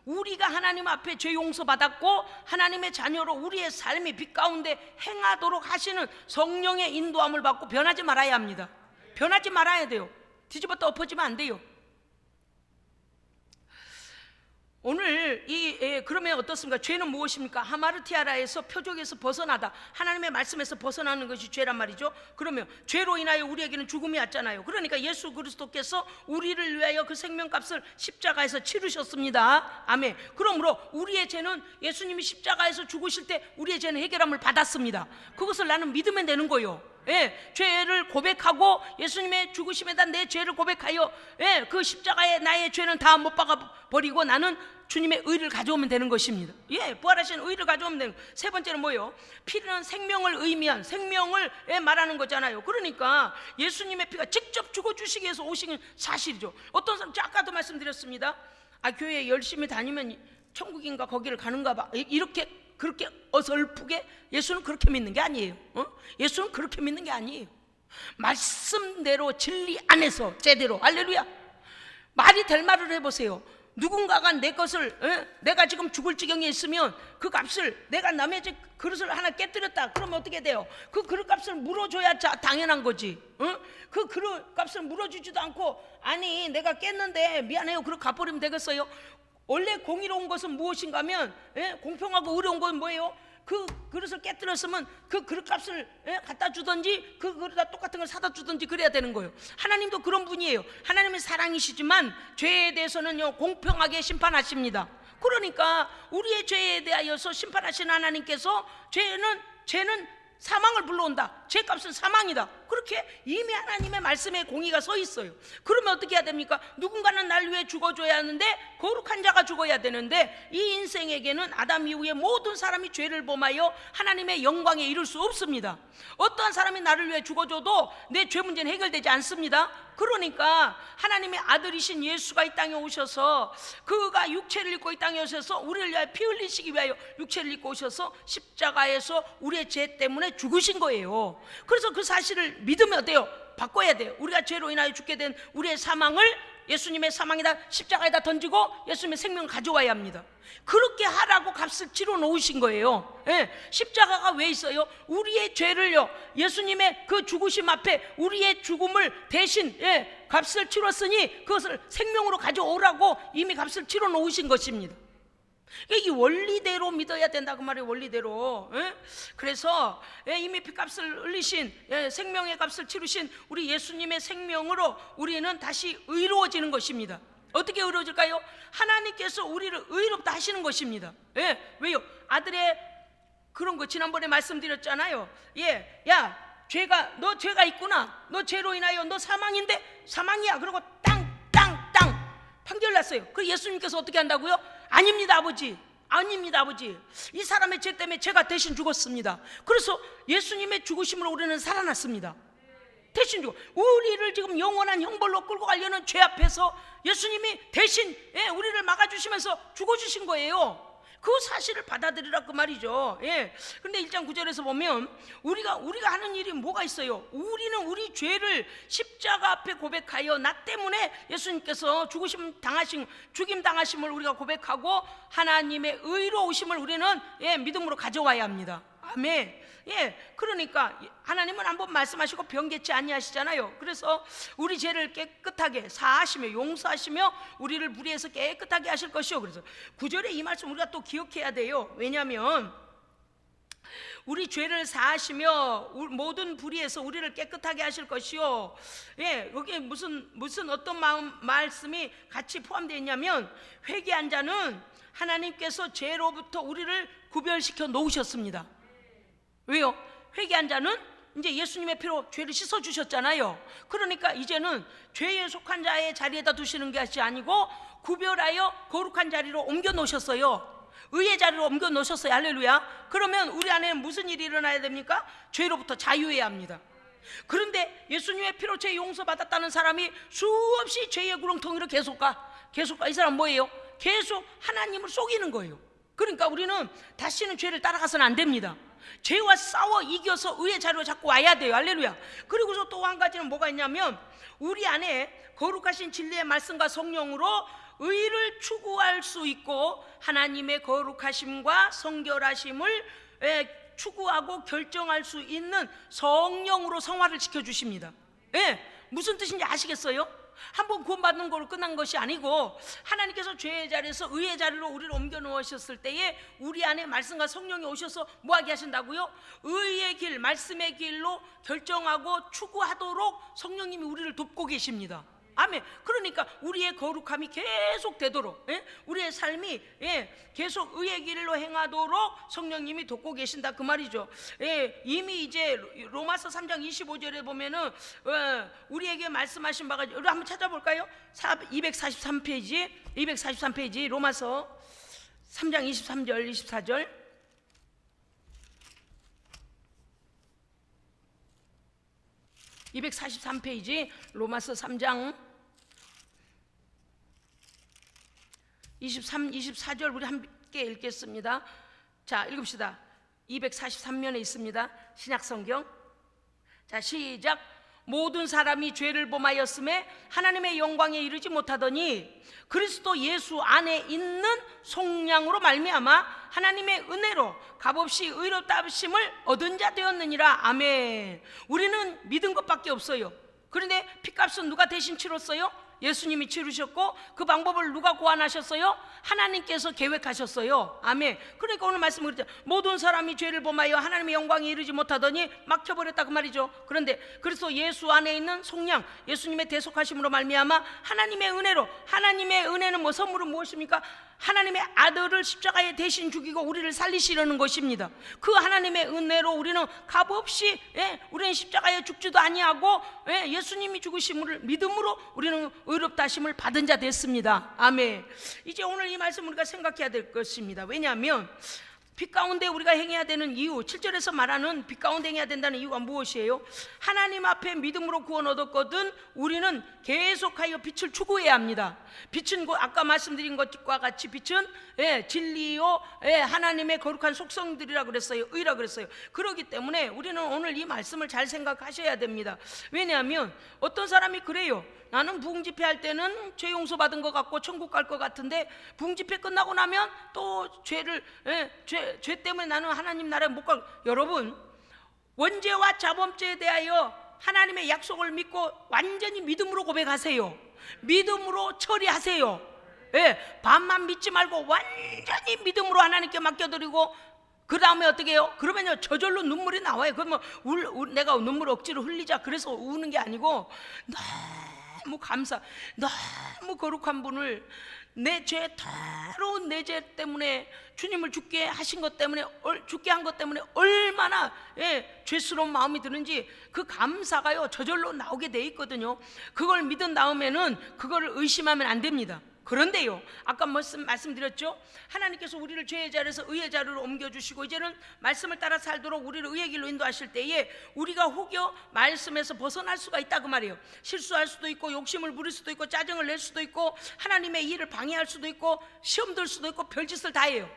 우리가 하나님 앞에 죄 용서받았고 하나님의 자녀로 우리의 삶이 빛 가운데 행하도록 하시는 성령의 인도함을 받고 변하지 말아야 합니다. 변하지 말아야 돼요. 뒤집었다 엎어지면 안 돼요. 오늘 그러면 어떻습니까? 죄는 무엇입니까? 하마르티아라에서 표적에서 벗어나다, 하나님의 말씀에서 벗어나는 것이 죄란 말이죠. 그러면 죄로 인하여 우리에게는 죽음이 왔잖아요. 그러니까 예수 그리스도께서 우리를 위하여 그 생명값을 십자가에서 치르셨습니다. 아멘. 그러므로 우리의 죄는 예수님이 십자가에서 죽으실 때 우리의 죄는 해결함을 받았습니다. 그것을 나는 믿으면 되는 거예요. 예, 죄를 고백하고 예수님의 죽으심에다 내 죄를 고백하여, 예, 그 십자가에 나의 죄는 다 못 박아 버리고 나는 주님의 의를 가져오면 되는 것입니다. 예, 부활하신 의를 가져오면 되는. 세 번째는 뭐예요? 피는 생명을 의미한, 생명을 말하는 거잖아요. 그러니까 예수님의 피가 직접 죽어주시기 위해서 오신 사실이죠. 어떤 사람, 아까도 말씀드렸습니다. 교회 열심히 다니면 천국인가 거기를 가는가 봐, 이렇게 그렇게 어설프게 예수는 그렇게 믿는 게 아니에요. 예수는 그렇게 믿는 게 아니에요. 말씀대로 진리 안에서 제대로, 할렐루야, 말이 될 말을 해보세요. 누군가가 내 것을, 내가 지금 죽을 지경에 있으면 그 값을, 내가 남의 집 그릇을 하나 깨뜨렸다 그러면 어떻게 돼요? 그 그릇 값을 물어줘야 당연한 거지. 그 그릇 값을 물어주지도 않고, 아니 내가 깼는데 미안해요, 그릇 갚아버리면 되겠어요? 원래 공의로운 것은 무엇인가 하면, 공평하고 의로운 것은 뭐예요? 그 그릇을 깨뜨렸으면 그 그릇값을 갖다 주든지 그 그릇과 똑같은 걸 사다 주든지 그래야 되는 거예요. 하나님도 그런 분이에요. 하나님은 사랑이시지만 죄에 대해서는요 공평하게 심판하십니다. 그러니까 우리의 죄에 대하여서 심판하시는 하나님께서 죄는 사망을 불러온다, 죄값은 사망이다, 그렇게 이미 하나님의 말씀에 공의가 서 있어요. 그러면 어떻게 해야 됩니까? 누군가는 날 위해 죽어줘야 하는데, 거룩한 자가 죽어야 되는데, 이 인생에게는 아담 이후에 모든 사람이 죄를 범하여 하나님의 영광에 이를 수 없습니다. 어떠한 사람이 나를 위해 죽어줘도 내 죄 문제는 해결되지 않습니다. 그러니까 하나님의 아들이신 예수가 이 땅에 오셔서, 그가 육체를 입고 이 땅에 오셔서 우리를 위하여 피 흘리시기 위하여 육체를 입고 오셔서 십자가에서 우리의 죄 때문에 죽으신 거예요. 그래서 그 사실을 믿으면 어때요? 바꿔야 돼요. 우리가 죄로 인하여 죽게 된 우리의 사망을 예수님의 사망에다, 십자가에다 던지고 예수님의 생명을 가져와야 합니다. 그렇게 하라고 값을 치러 놓으신 거예요. 십자가가 왜 있어요? 우리의 죄를요, 예수님의 그 죽으심 앞에 우리의 죽음을 대신 값을 치렀으니 그것을 생명으로 가져오라고 이미 값을 치러 놓으신 것입니다. 이 원리대로 믿어야 된다 그 말이에요. 원리대로. 그래서 이미 피값을 흘리신, 생명의 값을 치르신 우리 예수님의 생명으로 우리는 다시 의로워지는 것입니다. 어떻게 의로워질까요? 하나님께서 우리를 의롭다 하시는 것입니다. 왜요? 아들의 그런 거 지난번에 말씀드렸잖아요. 야, 너 죄가 있구나, 너 죄로 인하여 너 사망인데, 사망이야, 그러고 땅 판결 났어요. 그 예수님께서 어떻게 한다고요? 아닙니다 아버지, 아닙니다 아버지, 이 사람의 죄 때문에 제가 대신 죽었습니다. 그래서 예수님의 죽으심으로 우리는 살아났습니다. 대신 죽어, 우리를 지금 영원한 형벌로 끌고 가려는 죄 앞에서 예수님이 대신 우리를 막아주시면서 죽어주신 거예요. 그 사실을 받아들이라 그 말이죠. 그런데 1장 9절에서 보면 우리가 하는 일이 뭐가 있어요? 우리는 우리 죄를 십자가 앞에 고백하여, 나 때문에 예수님께서 죽임 당하심을 우리가 고백하고 하나님의 의로우심을 우리는 믿음으로 가져와야 합니다. 아멘. 그러니까 하나님은 한번 말씀하시고 변개치 아니하시잖아요. 그래서 우리 죄를 깨끗하게 사하시며 용서하시며 우리를 불의에서 깨끗하게 하실 것이요. 그래서 9절에 이 말씀 우리가 또 기억해야 돼요. 왜냐하면 우리 죄를 사하시며 모든 불의에서 우리를 깨끗하게 하실 것이요. 여기에 무슨 어떤 말씀이 같이 포함되어 있냐면, 회개한 자는 하나님께서 죄로부터 우리를 구별시켜 놓으셨습니다. 왜요? 회개한 자는 이제 예수님의 피로 죄를 씻어 주셨잖아요. 그러니까 이제는 죄에 속한 자의 자리에다 두시는 것이 아니고 구별하여 거룩한 자리로 옮겨 놓으셨어요. 의의 자리로 옮겨 놓으셨어요. 할렐루야. 그러면 우리 안에는 무슨 일이 일어나야 됩니까? 죄로부터 자유해야 합니다. 그런데 예수님의 피로 죄 용서받았다는 사람이 수없이 죄의 구렁텅이로 계속 가. 이 사람 뭐예요? 계속 하나님을 속이는 거예요. 그러니까 우리는 다시는 죄를 따라가서는 안 됩니다. 죄와 싸워 이겨서 의의 자리로 자꾸 와야 돼요. 할렐루야. 그리고서 또 한 가지는 뭐가 있냐면, 우리 안에 거룩하신 진리의 말씀과 성령으로 의를 추구할 수 있고 하나님의 거룩하심과 성결하심을 추구하고 결정할 수 있는 성령으로 성화를 시켜주십니다. 무슨 뜻인지 아시겠어요? 한번 구원받는 걸로 끝난 것이 아니고 하나님께서 죄의 자리에서 의의 자리로 우리를 옮겨 놓으셨을 때에 우리 안에 말씀과 성령이 오셔서 뭐하게 하신다고요? 의의 길, 말씀의 길로 결정하고 추구하도록 성령님이 우리를 돕고 계십니다. 아멘. 그러니까 우리의 거룩함이 계속 되도록, 우리의 삶이 계속 의의 길로 행하도록 성령님이 돕고 계신다 그 말이죠. 이미 이제 로마서 3장 25절에 보면은 우리에게 말씀하신 바가, 우리 한번 찾아볼까요? 243페이지 로마서 3장 23절 24절 243페이지 로마서 3장 23, 24절 우리 함께 읽겠습니다. 자, 읽읍시다. 243면에 있습니다. 신약성경. 자, 시작. 모든 사람이 죄를 범하였음에 하나님의 영광에 이르지 못하더니 그리스도 예수 안에 있는 속량으로 말미암아 하나님의 은혜로 값없이 의롭다 하심을 얻은 자 되었느니라. 아멘. 우리는 믿은 것밖에 없어요. 그런데 핏값은 누가 대신 치렀어요? 예수님이 치르셨고 그 방법을 누가 고안하셨어요? 하나님께서 계획하셨어요. 아멘. 그러니까 오늘 말씀을 드렸죠. 모든 사람이 죄를 범하여 하나님의 영광에 이르지 못하더니 막혀버렸다 그 말이죠. 그런데 그래서 예수 안에 있는 속량, 예수님의 대속하심으로 말미암아 하나님의 은혜로, 하나님의 은혜는 뭐 선물은 무엇입니까? 하나님의 아들을 십자가에 대신 죽이고 우리를 살리시려는 것입니다. 그 하나님의 은혜로 우리는 값없이 우리는 십자가에 죽지도 아니하고 예수님이 죽으심을 믿음으로 우리는 의롭다 하심을 받은 자 됐습니다. 아멘. 이제 오늘 이 말씀 우리가 생각해야 될 것입니다. 왜냐하면 빛 가운데 우리가 행해야 되는 이유, 7절에서 말하는 빛 가운데 행해야 된다는 이유가 무엇이에요? 하나님 앞에 믿음으로 구원 얻었거든 우리는 계속하여 빛을 추구해야 합니다. 빛은 아까 말씀드린 것과 같이 빛은 진리요 하나님의 거룩한 속성들이라 그랬어요. 의라 그랬어요. 그렇기 때문에 우리는 오늘 이 말씀을 잘 생각하셔야 됩니다. 왜냐하면 어떤 사람이 그래요. 나는 부흥집회 할 때는 죄 용서 받은 것 같고 천국 갈 것 같은데 부흥집회 끝나고 나면 또 죄 때문에 나는 하나님 나라에 못 갈. 여러분, 원죄와 자범죄에 대하여 하나님의 약속을 믿고 완전히 믿음으로 고백하세요. 믿음으로 처리하세요. 반만 믿지 말고 완전히 믿음으로 하나님께 맡겨드리고 그 다음에 어떻게 해요? 그러면요 저절로 눈물이 나와요. 그러면 내가 눈물 억지로 흘리자 그래서 우는 게 아니고 너무 감사, 너무 거룩한 분을 내 죄, 더러운 내 죄 때문에 주님을 죽게 하신 것 때문에, 죽게 한 것 때문에 얼마나 죄스러운 마음이 드는지 그 감사가요 저절로 나오게 돼 있거든요. 그걸 믿은 다음에는 그거를 의심하면 안 됩니다. 그런데요, 아까 말씀드렸죠. 하나님께서 우리를 죄의 자리에서 의의 자리로 옮겨주시고 이제는 말씀을 따라 살도록 우리를 의의 길로 인도하실 때에 우리가 혹여 말씀에서 벗어날 수가 있다 그 말이에요. 실수할 수도 있고 욕심을 부릴 수도 있고 짜증을 낼 수도 있고 하나님의 일을 방해할 수도 있고 시험 들 수도 있고 별짓을 다 해요.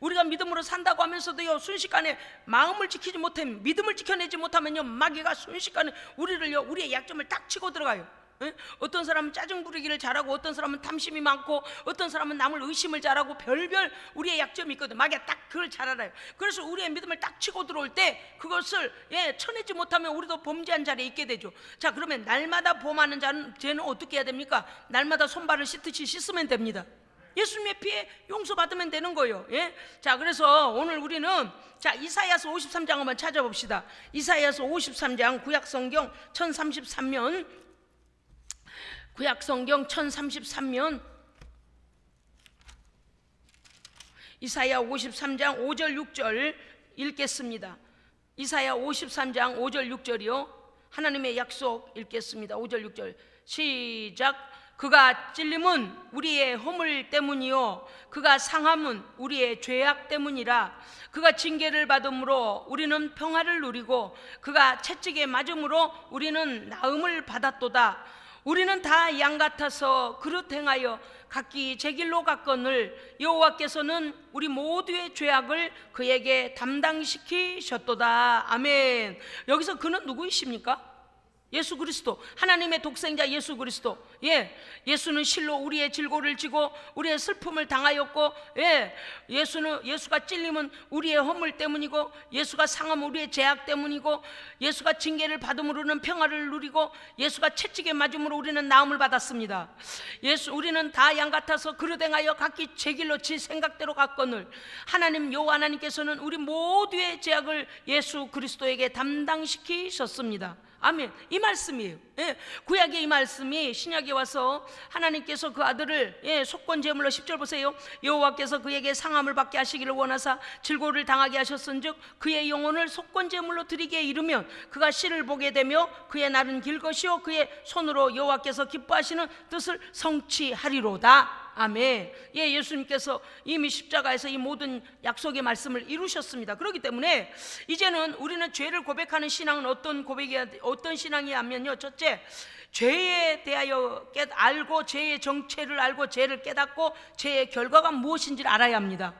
우리가 믿음으로 산다고 하면서도요 순식간에 마음을 지키지 못해 믿음을 지켜내지 못하면요 마귀가 순식간에 우리의 약점을 딱 치고 들어가요. 어떤 사람은 짜증 부리기를 잘하고 어떤 사람은 탐심이 많고 어떤 사람은 남을 의심을 잘하고 별별 우리의 약점이 있거든. 마귀가 딱 그걸 잘 알아요. 그래서 우리의 믿음을 딱 치고 들어올 때 그것을 쳐내지 못하면 우리도 범죄한 자리에 있게 되죠. 자, 그러면 날마다 범하는 죄는 어떻게 해야 됩니까? 날마다 손발을 씻듯이 씻으면 됩니다. 예수님의 피에 용서받으면 되는 거예요. 자, 그래서 오늘 우리는 이사야서 53장 한번 찾아봅시다. 이사야서 53장 구약성경 1033면 구약성경 1033면 이사야 53장 5절 6절 읽겠습니다. 이사야 53장 5절 6절이요 하나님의 약속 읽겠습니다. 5절 6절 시작. 그가 찔림은 우리의 허물 때문이요 그가 상함은 우리의 죄악 때문이라. 그가 징계를 받음으로 우리는 평화를 누리고 그가 채찍에 맞음으로 우리는 나음을 받았도다. 우리는 다 양 같아서 그릇 행하여 각기 제 길로 갔거늘 여호와께서는 우리 모두의 죄악을 그에게 담당시키셨도다. 아멘. 여기서 그는 누구이십니까? 예수 그리스도, 하나님의 독생자 예수 그리스도. 예수는 실로 우리의 질고를 지고 우리의 슬픔을 당하였고, 예수가 찔림은 우리의 허물 때문이고, 예수가 상함은 우리의 죄악 때문이고, 예수가 징계를 받음으로는 평화를 누리고, 예수가 채찍에 맞음으로 우리는 나음을 받았습니다. 우리는 다 양 같아서 그릇 행하여 각기 제 길로 지 생각대로 갔거늘 하나님 여호와 하나님께서는 우리 모두의 죄악을 예수 그리스도에게 담당시키셨습니다. 아멘. 이 말씀이에요. 구약의 이 말씀이 신약에 와서 하나님께서 그 아들을 속건 제물로 10절 보세요. 여호와께서 그에게 상함을 받게 하시기를 원하사 질고를 당하게 하셨은즉 그의 영혼을 속건 제물로 드리게 이르면 그가 씨를 보게 되며 그의 날은 길 것이요 그의 손으로 여호와께서 기뻐하시는 뜻을 성취하리로다. 아멘. 예수님께서 이미 십자가에서 이 모든 약속의 말씀을 이루셨습니다. 그렇기 때문에 이제는 우리는 죄를 고백하는 신앙은 어떤 신앙이 하면요, 첫째, 죄에 대하여 알고 죄의 정체를 알고 죄를 깨닫고 죄의 결과가 무엇인지를 알아야 합니다.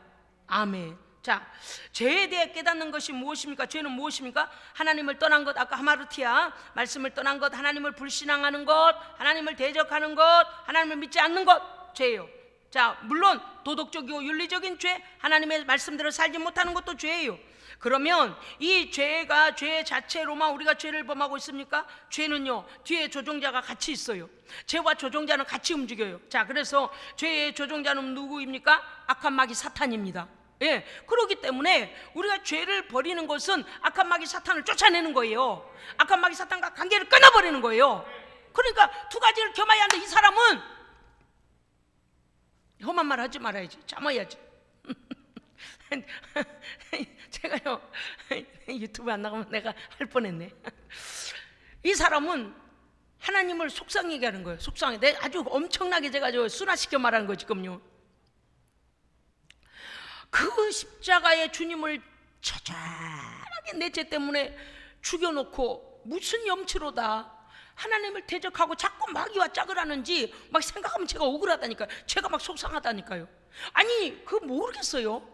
아멘. 자, 죄에 대해 깨닫는 것이 무엇입니까? 죄는 무엇입니까? 하나님을 떠난 것, 아까 하마르티아 말씀을 떠난 것, 하나님을 불신앙하는 것, 하나님을 대적하는 것, 하나님을 믿지 않는 것, 죄예요. 자, 물론 도덕적이고 윤리적인 죄, 하나님의 말씀대로 살지 못하는 것도 죄예요. 그러면 이 죄가 죄 자체로만 우리가 죄를 범하고 있습니까? 죄는요, 뒤에 조종자가 같이 있어요. 죄와 조종자는 같이 움직여요. 자, 그래서 죄의 조종자는 누구입니까? 악한 마귀 사탄입니다. 그렇기 때문에 우리가 죄를 버리는 것은 악한 마귀 사탄을 쫓아내는 거예요. 악한 마귀 사탄과 관계를 끊어버리는 거예요. 그러니까 두 가지를 겸해야 하는데, 이 사람은 험한 말 하지 말아야지, 참아야지. 제가요, 유튜브 안 나가면 내가 할 뻔했네. 이 사람은 하나님을 속상하게 하는 거예요. 속상해. 아주 엄청나게 제가 순화시켜 말하는 거 지금요. 그 십자가의 주님을 처절하게 내 죄 때문에 죽여놓고 무슨 염치로다 하나님을 대적하고 자꾸 마귀와 짝을 하는지 막 생각하면 제가 억울하다니까요. 제가 막 속상하다니까요. 아니, 그거 모르겠어요.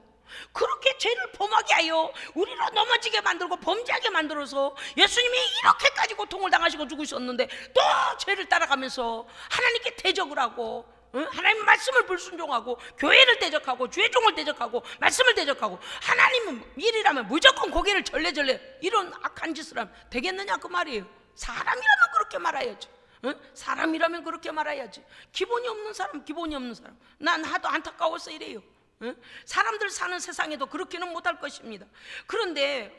그렇게 죄를 범하게 하여 우리를 넘어지게 만들고 범죄하게 만들어서 예수님이 이렇게까지 고통을 당하시고 죽으셨는데 또 죄를 따라가면서 하나님께 대적을 하고, 하나님 말씀을 불순종하고, 교회를 대적하고, 죄종을 대적하고, 말씀을 대적하고, 하나님은 일이라면 무조건 고개를 절레절레, 이런 악한 짓을 하면 되겠느냐 그 말이에요. 사람이라면 그렇게 말아야지. 사람이라면 그렇게 말아야지. 기본이 없는 사람, 난 하도 안타까워서 이래요. 사람들 사는 세상에도 그렇게는 못할 것입니다. 그런데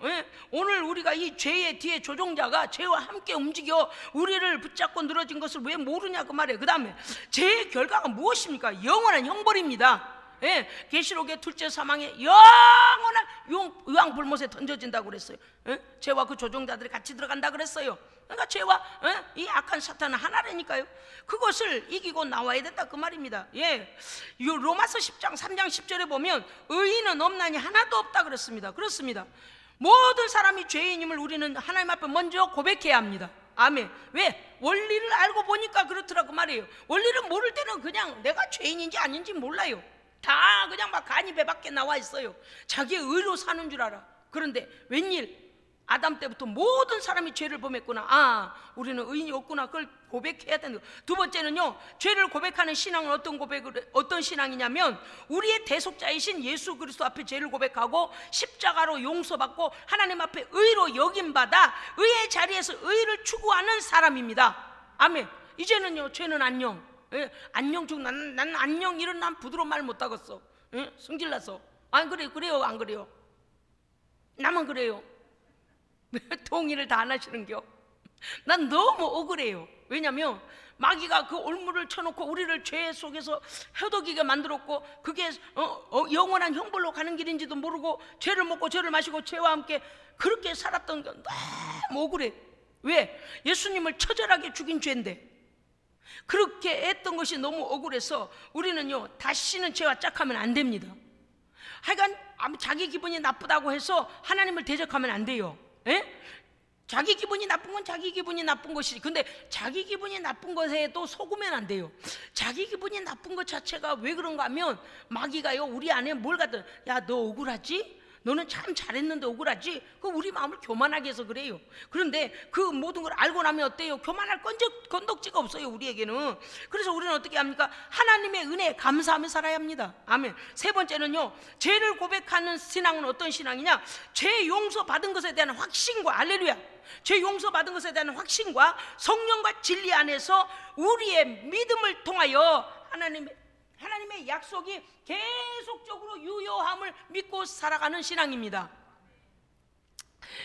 오늘 우리가 이 죄의 뒤에 조종자가 죄와 함께 움직여 우리를 붙잡고 늘어진 것을 왜 모르냐 그 말이에요. 그 다음에 죄의 결과가 무엇입니까? 영원한 형벌입니다. 계시록의 둘째 사망에 영원한 유황불못에 던져진다고 그랬어요. 죄와 그 조종자들이 같이 들어간다 그랬어요. 그러니까 죄와 이 악한 사탄은 하나라니까요. 그것을 이기고 나와야 된다 그 말입니다. 로마서 10장 3장 10절에 보면 의인은 없나니 하나도 없다 그랬습니다. 그렇습니다. 모든 사람이 죄인임을 우리는 하나님 앞에 먼저 고백해야 합니다. 아멘. 왜? 원리를 알고 보니까 그렇더라 그 말이에요. 원리를 모를 때는 그냥 내가 죄인인지 아닌지 몰라요. 다 그냥 막 간이 배 밖에 나와 있어요. 자기의 의로 사는 줄 알아. 그런데 웬일 아담 때부터 모든 사람이 죄를 범했구나. 우리는 의인이 없구나. 그걸 고백해야 되는 거예요. 두 번째는요, 죄를 고백하는 신앙은 어떤 신앙이냐면 우리의 대속자이신 예수 그리스도 앞에 죄를 고백하고 십자가로 용서받고 하나님 앞에 의로 여김받아 의의 자리에서 의를 추구하는 사람입니다. 아멘. 이제는요, 죄는 안녕. 안녕 중 나는 안녕 이런 난 부드러운 말 못하겠어. 성질나서. 안 그래요? 안 그래요? 나만 그래요. 왜 동의를 다 안 하시는겨? 난 너무 억울해요. 왜냐면 마귀가 그 올무를 쳐놓고 우리를 죄 속에서 허덕이게 만들었고, 그게 영원한 형벌로 가는 길인지도 모르고 죄를 먹고 죄를 마시고 죄와 함께 그렇게 살았던 게 너무 억울해. 왜? 예수님을 처절하게 죽인 죄인데 그렇게 했던 것이 너무 억울해서 우리는요, 다시는 죄와 짝하면 안 됩니다. 하여간 자기 기분이 나쁘다고 해서 하나님을 대적하면 안 돼요. 자기 기분이 나쁜 건 자기 기분이 나쁜 것이지. 근데 자기 기분이 나쁜 것에도 속으면 안 돼요. 자기 기분이 나쁜 것 자체가 왜 그런가 하면 마귀가요, 우리 안에 뭘 갖다, 야 너 억울하지? 너는 참 잘했는데 억울하지? 그 우리 마음을 교만하게 해서 그래요. 그런데 그 모든 걸 알고 나면 어때요? 교만할 건덕지가 없어요, 우리에게는. 그래서 우리는 어떻게 합니까? 하나님의 은혜에 감사하며 살아야 합니다. 아멘. 세 번째는요, 죄를 고백하는 신앙은 어떤 신앙이냐? 죄 용서 받은 것에 대한 확신과, 할렐루야, 죄 용서 받은 것에 대한 확신과 성령과 진리 안에서 우리의 믿음을 통하여 하나님의 약속이 계속적으로 유효함을 믿고 살아가는 신앙입니다.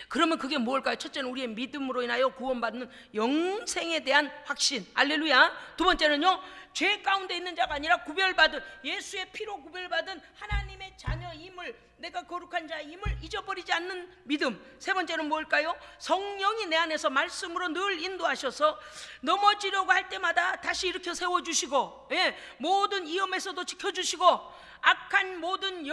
그러면 그게 뭘까요? 첫째는 우리의 믿음으로 인하여 구원받는 영생에 대한 확신, 할렐루야. 두 번째는요, 죄 가운데 있는 자가 아니라 구별받은, 예수의 피로 구별받은 하나님의 자녀임을, 내가 거룩한 자임을 잊어버리지 않는 믿음. 세 번째는 뭘까요? 성령이 내 안에서 말씀으로 늘 인도하셔서 넘어지려고 할 때마다 다시 일으켜 세워주시고, 모든 위험에서도 지켜주시고, 악한 모든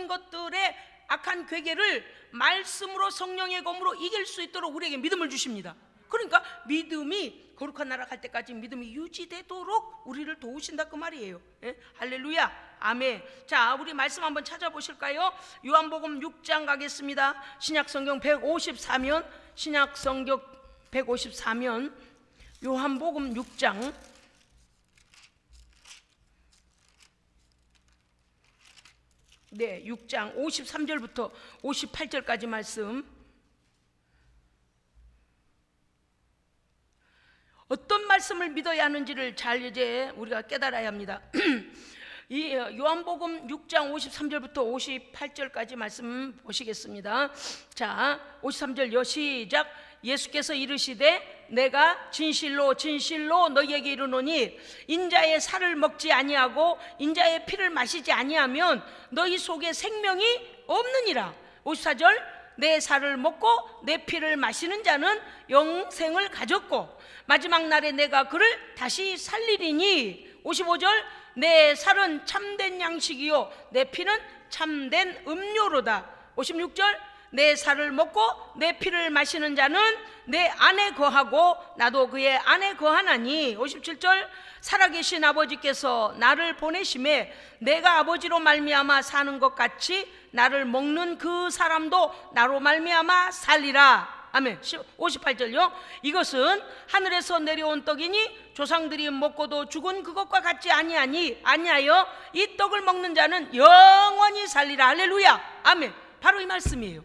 것들의 악한 괴계를 말씀으로, 성령의 검으로 이길 수 있도록 우리에게 믿음을 주십니다. 그러니까 믿음이 거룩한 나라 갈 때까지 믿음이 유지되도록 우리를 도우신다 그 말이에요. 할렐루야, 아멘. 자, 우리 말씀 한번 찾아보실까요? 요한복음 6장 가겠습니다. 신약성경 154면, 신약성경 154면 요한복음 6장, 네, 6장 53절부터 58절까지 말씀. 어떤 말씀을 믿어야 하는지를 잘 이제 우리가 깨달아야 합니다. 이 요한복음 6장 53절부터 58절까지 말씀 보시겠습니다. 자, 53절 시작. 예수께서 이르시되 내가 진실로 진실로 너희에게 이르노니 인자의 살을 먹지 아니하고 인자의 피를 마시지 아니하면 너희 속에 생명이 없느니라. 54절 내 살을 먹고 내 피를 마시는 자는 영생을 가졌고 마지막 날에 내가 그를 다시 살리리니. 55절 내 살은 참된 양식이요 내 피는 참된 음료로다. 56절 내 살을 먹고 내 피를 마시는 자는 내 안에 거하고 나도 그의 안에 거하나니. 57절 살아계신 아버지께서 나를 보내심에 내가 아버지로 말미암아 사는 것 같이 나를 먹는 그 사람도 나로 말미암아 살리라. 아멘. 58절요. 이것은 하늘에서 내려온 떡이니 조상들이 먹고도 죽은 그것과 같지 아니하여 이 떡을 먹는 자는 영원히 살리라. 할렐루야, 아멘. 바로 이 말씀이에요.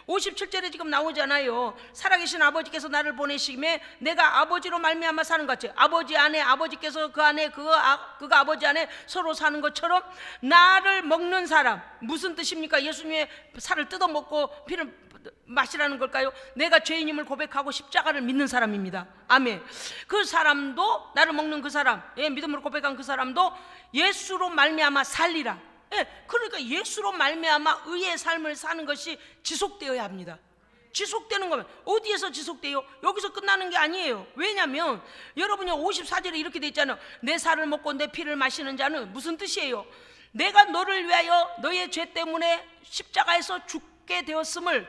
57절에 지금 나오잖아요. 살아계신 아버지께서 나를 보내심에 내가 아버지로 말미암아 사는 것 같이, 아버지 안에 아버지께서 그 안에 그가 아버지 안에 서로 사는 것처럼 나를 먹는 사람. 무슨 뜻입니까? 예수님의 살을 뜯어먹고 피를 마시라는 걸까요? 내가 죄인임을 고백하고 십자가를 믿는 사람입니다. 아멘. 그 사람도, 나를 먹는 그 사람, 믿음으로 고백한 그 사람도 예수로 말미암아 살리라. 그러니까 예수로 말미암아 의의 삶을 사는 것이 지속되어야 합니다. 지속되는 거면 어디에서 지속돼요? 여기서 끝나는 게 아니에요. 왜냐하면 여러분이 54절에 이렇게 돼 있잖아요. 내 살을 먹고 내 피를 마시는 자는, 무슨 뜻이에요? 내가 너를 위하여 너의 죄 때문에 십자가에서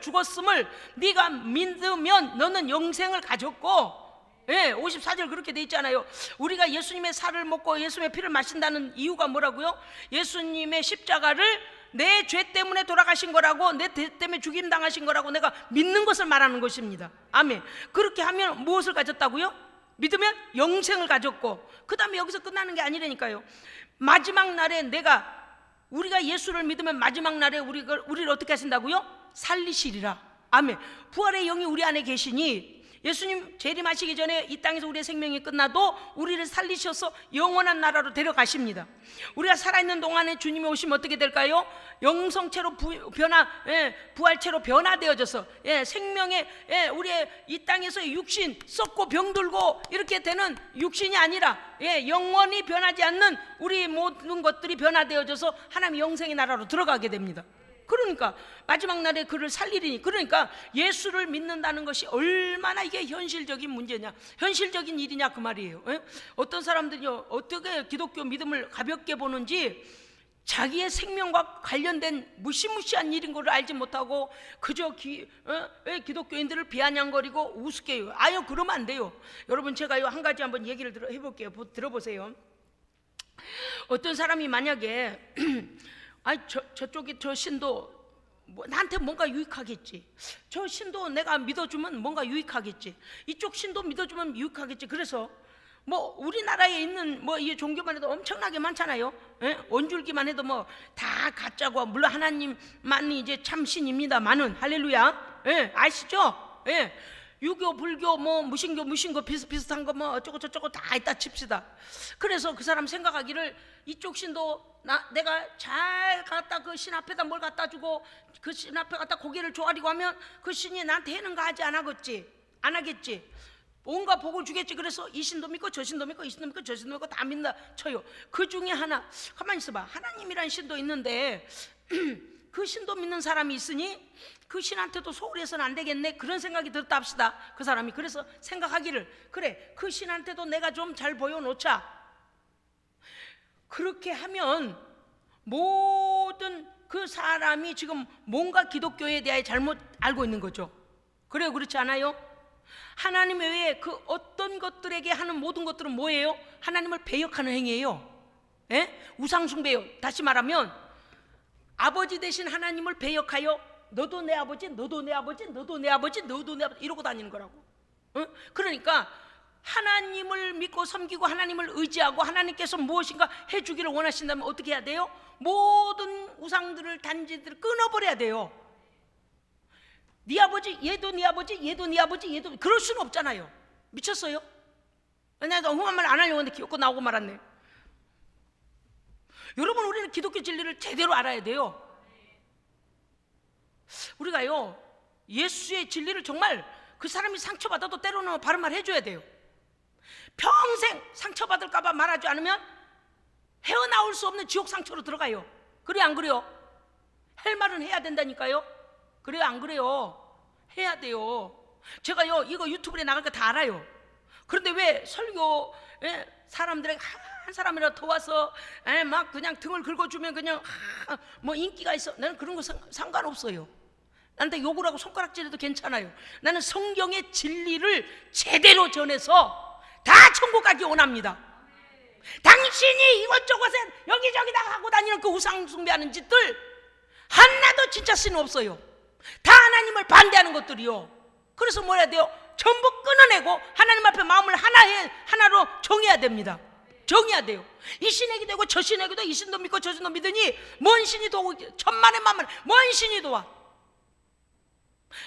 죽었음을 네가 믿으면 너는 영생을 가졌고, 54절 그렇게 돼 있잖아요. 우리가 예수님의 살을 먹고 예수님의 피를 마신다는 이유가 뭐라고요? 예수님의 십자가를 내 죄 때문에 돌아가신 거라고, 내 죄 때문에 죽임 당하신 거라고 내가 믿는 것을 말하는 것입니다. 아멘. 그렇게 하면 무엇을 가졌다고요? 믿으면 영생을 가졌고, 그 다음에 여기서 끝나는 게 아니라니까요. 마지막 날에 우리가 예수를 믿으면 마지막 날에 우리를 어떻게 하신다고요? 살리시리라. 아멘. 부활의 영이 우리 안에 계시니 예수님 재림하시기 전에 이 땅에서 우리의 생명이 끝나도 우리를 살리셔서 영원한 나라로 데려가십니다. 우리가 살아있는 동안에 주님이 오시면 어떻게 될까요? 영성체로 부활체로 변화되어져서 생명의 우리의 이 땅에서의 육신, 썩고 병들고 이렇게 되는 육신이 아니라 영원히 변하지 않는 우리 모든 것들이 변화되어져서 하나님의 영생의 나라로 들어가게 됩니다. 그러니까 마지막 날에 그를 살리리니, 그러니까 예수를 믿는다는 것이 얼마나 이게 현실적인 문제냐, 현실적인 일이냐 그 말이에요. 어떤 사람들이요, 어떻게 기독교 믿음을 가볍게 보는지, 자기의 생명과 관련된 무시무시한 일인 것을 알지 못하고 그저 기독교인들을 비아냥거리고 우습게 해요. 아유, 그러면 안 돼요. 여러분, 제가요 한 가지 한번 얘기를 해볼게요. 들어보세요. 어떤 사람이 만약에 아니 저쪽이 저 신도 나한테 뭔가 유익하겠지. 저 신도 내가 믿어주면 뭔가 유익하겠지. 이쪽 신도 믿어주면 유익하겠지. 그래서 뭐 우리나라에 있는 뭐 이 종교만 해도 엄청나게 많잖아요. 예? 원줄기만 해도 뭐 다 가짜고, 물론 하나님만이 이제 참 신입니다만은, 할렐루야. 예, 아시죠? 예. 유교, 불교, 뭐 무신교 비슷비슷한 거 뭐 어쩌고 저쩌고 다 있다 칩시다. 그래서 그 사람 생각하기를 이쪽 신도 내가 잘 갖다 그 신 앞에다 뭘 갖다 주고 그 신 앞에 갖다 고개를 조아리고 하면 그 신이 나한테 해는가 하지 안 하겠지. 온갖 복을 주겠지. 그래서 이 신도 믿고 저 신도 믿고 이 신도 믿고 저 신도 믿고 다 믿는다 쳐요. 그 중에 하나, 가만히 있어봐. 하나님이란 신도 있는데 그 신도 믿는 사람이 있으니 그 신한테도 속을 해서는 안 되겠네, 그런 생각이 들었다 합시다. 그 사람이 그래서 생각하기를, 그래, 그 신한테도 내가 좀 잘 보여놓자. 그렇게 하면 모든 그 사람이 지금 뭔가 기독교에 대해 잘못 알고 있는 거죠. 그래요, 그렇지 않아요? 하나님 외에 그 어떤 것들에게 하는 모든 것들은 뭐예요? 하나님을 배역하는 행위예요. 예? 우상숭배예요. 다시 말하면 아버지 대신 하나님을 배역하여 너도 내 아버지, 너도 내 아버지, 너도 내 아버지, 너도 내 아버지 이러고 다니는 거라고. 그러니까 하나님을 믿고 섬기고 하나님을 의지하고 하나님께서 무엇인가 해주기를 원하신다면 어떻게 해야 돼요? 모든 우상들을, 단지들을 끊어버려야 돼요. 네 아버지, 얘도 네 아버지, 얘도 네 아버지, 얘도, 그럴 수는 없잖아요. 미쳤어요? 내가 험한 말 안 하려고 했는데 기어코 나오고 말았네. 여러분, 우리는 기독교 진리를 제대로 알아야 돼요. 우리가요, 예수의 진리를 정말 그 사람이 상처받아도 때로는 바른 말 해줘야 돼요. 평생 상처받을까봐 말하지 않으면 헤어나올 수 없는 지옥 상처로 들어가요. 그래요, 안 그래요? 할 말은 해야 된다니까요. 그래요, 안 그래요? 해야 돼요. 제가요, 이거 유튜브에 나갈 거 다 알아요. 그런데 왜 설교에 사람들에게 한 사람이라도 더 와서 막 그냥 등을 긁어주면 그냥 뭐 인기가 있어. 나는 그런 거 상관없어요. 나한테 욕을 하고 손가락질해도 괜찮아요. 나는 성경의 진리를 제대로 전해서 다 천국 가기 원합니다. 당신이 이것저것에 여기저기다 하고 다니는 그 우상 숭배하는 짓들 하나도 진짜 쓰는 없어요. 다 하나님을 반대하는 것들이요. 그래서 뭐 해야 돼요? 전부 끊어내고 하나님 앞에 마음을 하나로 정해야 됩니다. 정해야 돼요. 이 신에게 되고 저 신에게 되고 이 신도 믿고 저 신도 믿으니 뭔 신이 도고 천만의 만만 뭔 신이 도와.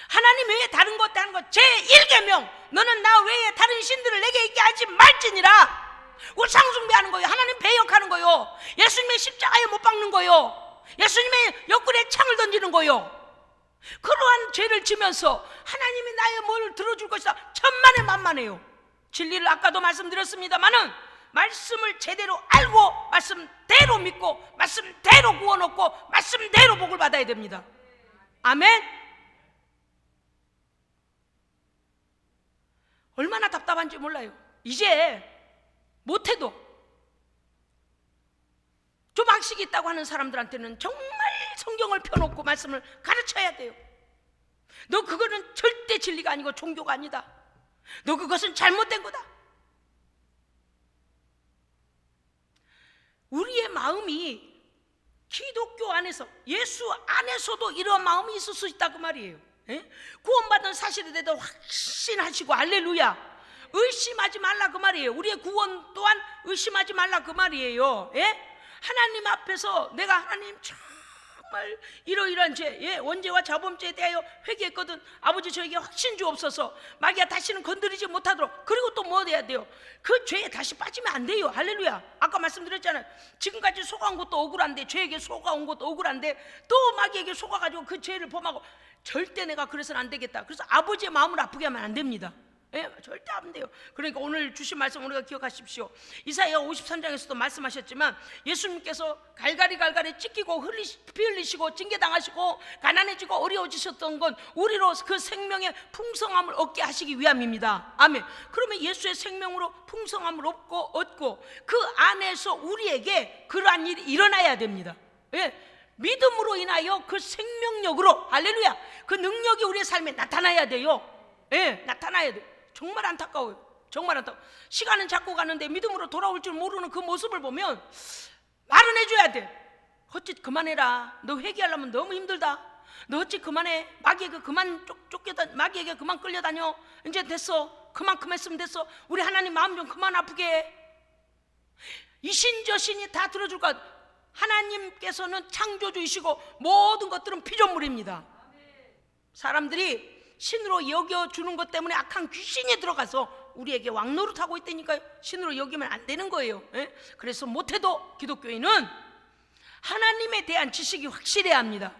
하나님 외에 다른 것 하는 것 제1계명, 너는 나 외에 다른 신들을 내게 있게 하지 말지니라. 우상숭배하는 거예요. 하나님 배역하는 거예요. 예수님의 십자가에 못 박는 거예요. 예수님의 옆구리에 창을 던지는 거예요. 그러한 죄를 지면서 하나님이 나의 뭘 들어줄 것이다, 천만의 만만해요. 진리를 아까도 말씀드렸습니다마는 말씀을 제대로 알고 말씀대로 믿고 말씀대로 구원 얻고 말씀대로 복을 받아야 됩니다. 아멘. 얼마나 답답한지 몰라요. 이제 못해도 좀 악식이 있다고 하는 사람들한테는 정말 성경을 펴놓고 말씀을 가르쳐야 돼요. 너 그거는 절대 진리가 아니고 종교가 아니다. 너 그것은 잘못된 거다. 우리의 마음이 기독교 안에서, 예수 안에서도 이런 마음이 있을 수 있다 그 말이에요. 예? 구원받은 사실에 대해서 확신하시고 할렐루야, 의심하지 말라 그 말이에요. 우리의 구원 또한 의심하지 말라 그 말이에요. 예? 하나님 앞에서 내가 하나님 정말 이러이러한 죄, 예, 원죄와 자범죄에 대하여 회개했거든. 아버지 저에게 확신 주옵소서. 마귀야 다시는 건드리지 못하도록. 그리고 또 뭐 해야 돼요? 그 죄에 다시 빠지면 안 돼요. 할렐루야. 아까 말씀드렸잖아요. 지금까지 속아온 것도 억울한데, 죄에게 속아온 것도 억울한데 또 마귀에게 속아가지고 그 죄를 범하고, 절대 내가 그래서는 안 되겠다. 그래서 아버지의 마음을 아프게 하면 안 됩니다. 예, 절대 안 돼요. 그러니까 오늘 주신 말씀 우리가 기억하십시오. 이사야 53장에서도 말씀하셨지만 예수님께서 갈갈이 찢기고 피 흘리시고 징계당하시고 가난해지고 어려워지셨던 건 우리로 그 생명의 풍성함을 얻게 하시기 위함입니다. 아멘. 그러면 예수의 생명으로 풍성함을 얻고 그 안에서 우리에게 그러한 일이 일어나야 됩니다. 예, 믿음으로 인하여 그 생명력으로, 할렐루야, 그 능력이 우리의 삶에 나타나야 돼요. 예, 나타나야 돼요. 정말 안타까워요. 정말 안타까워. 시간은 자꾸 가는데 믿음으로 돌아올 줄 모르는 그 모습을 보면 말은 해줘야 돼. 헛짓 그만해라. 너 회개하려면 너무 힘들다. 너 헛짓 그만해. 마귀에게 그만 마귀에게 그만 끌려다녀. 이제 됐어. 그만큼 했으면 됐어. 우리 하나님 마음 좀 그만 아프게 해. 이신저신이 다 들어줄까? 하나님께서는 창조주이시고 모든 것들은 피조물입니다. 사람들이 신으로 여겨주는 것 때문에 악한 귀신이 들어가서 우리에게 왕노릇하고 있다니까요. 신으로 여기면 안 되는 거예요. 그래서 못해도 기독교인은 하나님에 대한 지식이 확실해야 합니다.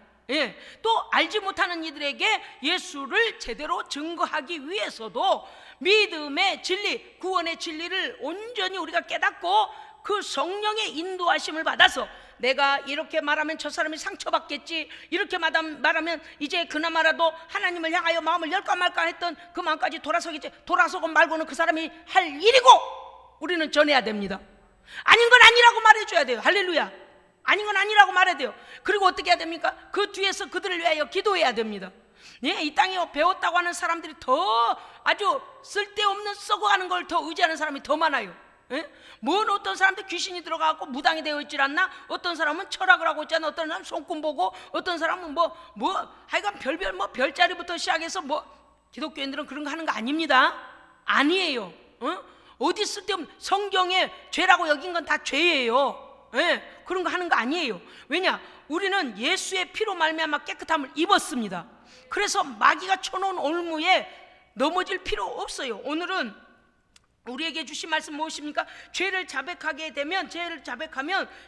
또 알지 못하는 이들에게 예수를 제대로 증거하기 위해서도 믿음의 진리, 구원의 진리를 온전히 우리가 깨닫고 그 성령의 인도하심을 받아서 내가 이렇게 말하면 저 사람이 상처받겠지, 이렇게 말하면 이제 그나마라도 하나님을 향하여 마음을 열까 말까 했던 그 마음까지 돌아서겠지, 돌아서고 말고는 그 사람이 할 일이고 우리는 전해야 됩니다. 아닌 건 아니라고 말해줘야 돼요. 할렐루야. 아닌 건 아니라고 말해야 돼요. 그리고 어떻게 해야 됩니까? 그 뒤에서 그들을 위하여 기도해야 됩니다. 이 땅에 배웠다고 하는 사람들이 더 아주 쓸데없는 썩어가는 걸 더 의지하는 사람이 더 많아요. 뭔 어떤 사람들 귀신이 들어가고 무당이 되어 있질 않나? 어떤 사람은 철학을 하고 있잖아. 어떤 사람은 손금 보고, 어떤 사람은 하여간 별별 별자리부터 시작해서 기독교인들은 그런 거 하는 거 아닙니다. 아니에요. 어디 쓸데없는, 성경에 죄라고 여긴 건 다 죄예요. 그런 거 하는 거 아니에요. 왜냐? 우리는 예수의 피로 말미암아 깨끗함을 입었습니다. 그래서 마귀가 쳐놓은 올무에 넘어질 필요 없어요. 오늘은 우리에게 주신 말씀 무엇입니까? 죄를 자백하면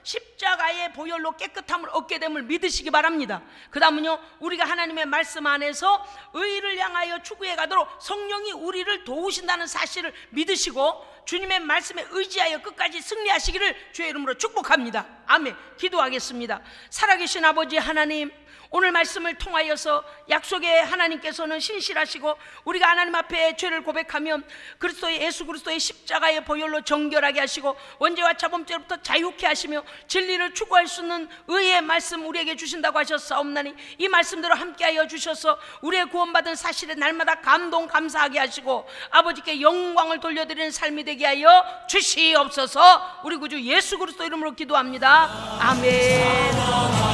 십자가의 보혈로 깨끗함을 얻게 됨을 믿으시기 바랍니다. 그 다음은요, 우리가 하나님의 말씀 안에서 의를 향하여 추구해 가도록 성령이 우리를 도우신다는 사실을 믿으시고 주님의 말씀에 의지하여 끝까지 승리하시기를 주의 이름으로 축복합니다. 아멘. 기도하겠습니다. 살아계신 아버지 하나님, 오늘 말씀을 통하여서 약속의 하나님께서는 신실하시고 우리가 하나님 앞에 죄를 고백하면 예수 그리스도의 십자가의 보혈로 정결하게 하시고 원죄와 자범죄로부터 자유케 하시며 진리를 추구할 수 있는 의의 말씀 우리에게 주신다고 하셨사옵나니 이 말씀대로 함께하여 주셔서 우리의 구원받은 사실에 날마다 감동 감사하게 하시고 아버지께 영광을 돌려드리는 삶이 되게 하여 주시옵소서. 우리 구주 예수 그리스도 이름으로 기도합니다. 아멘.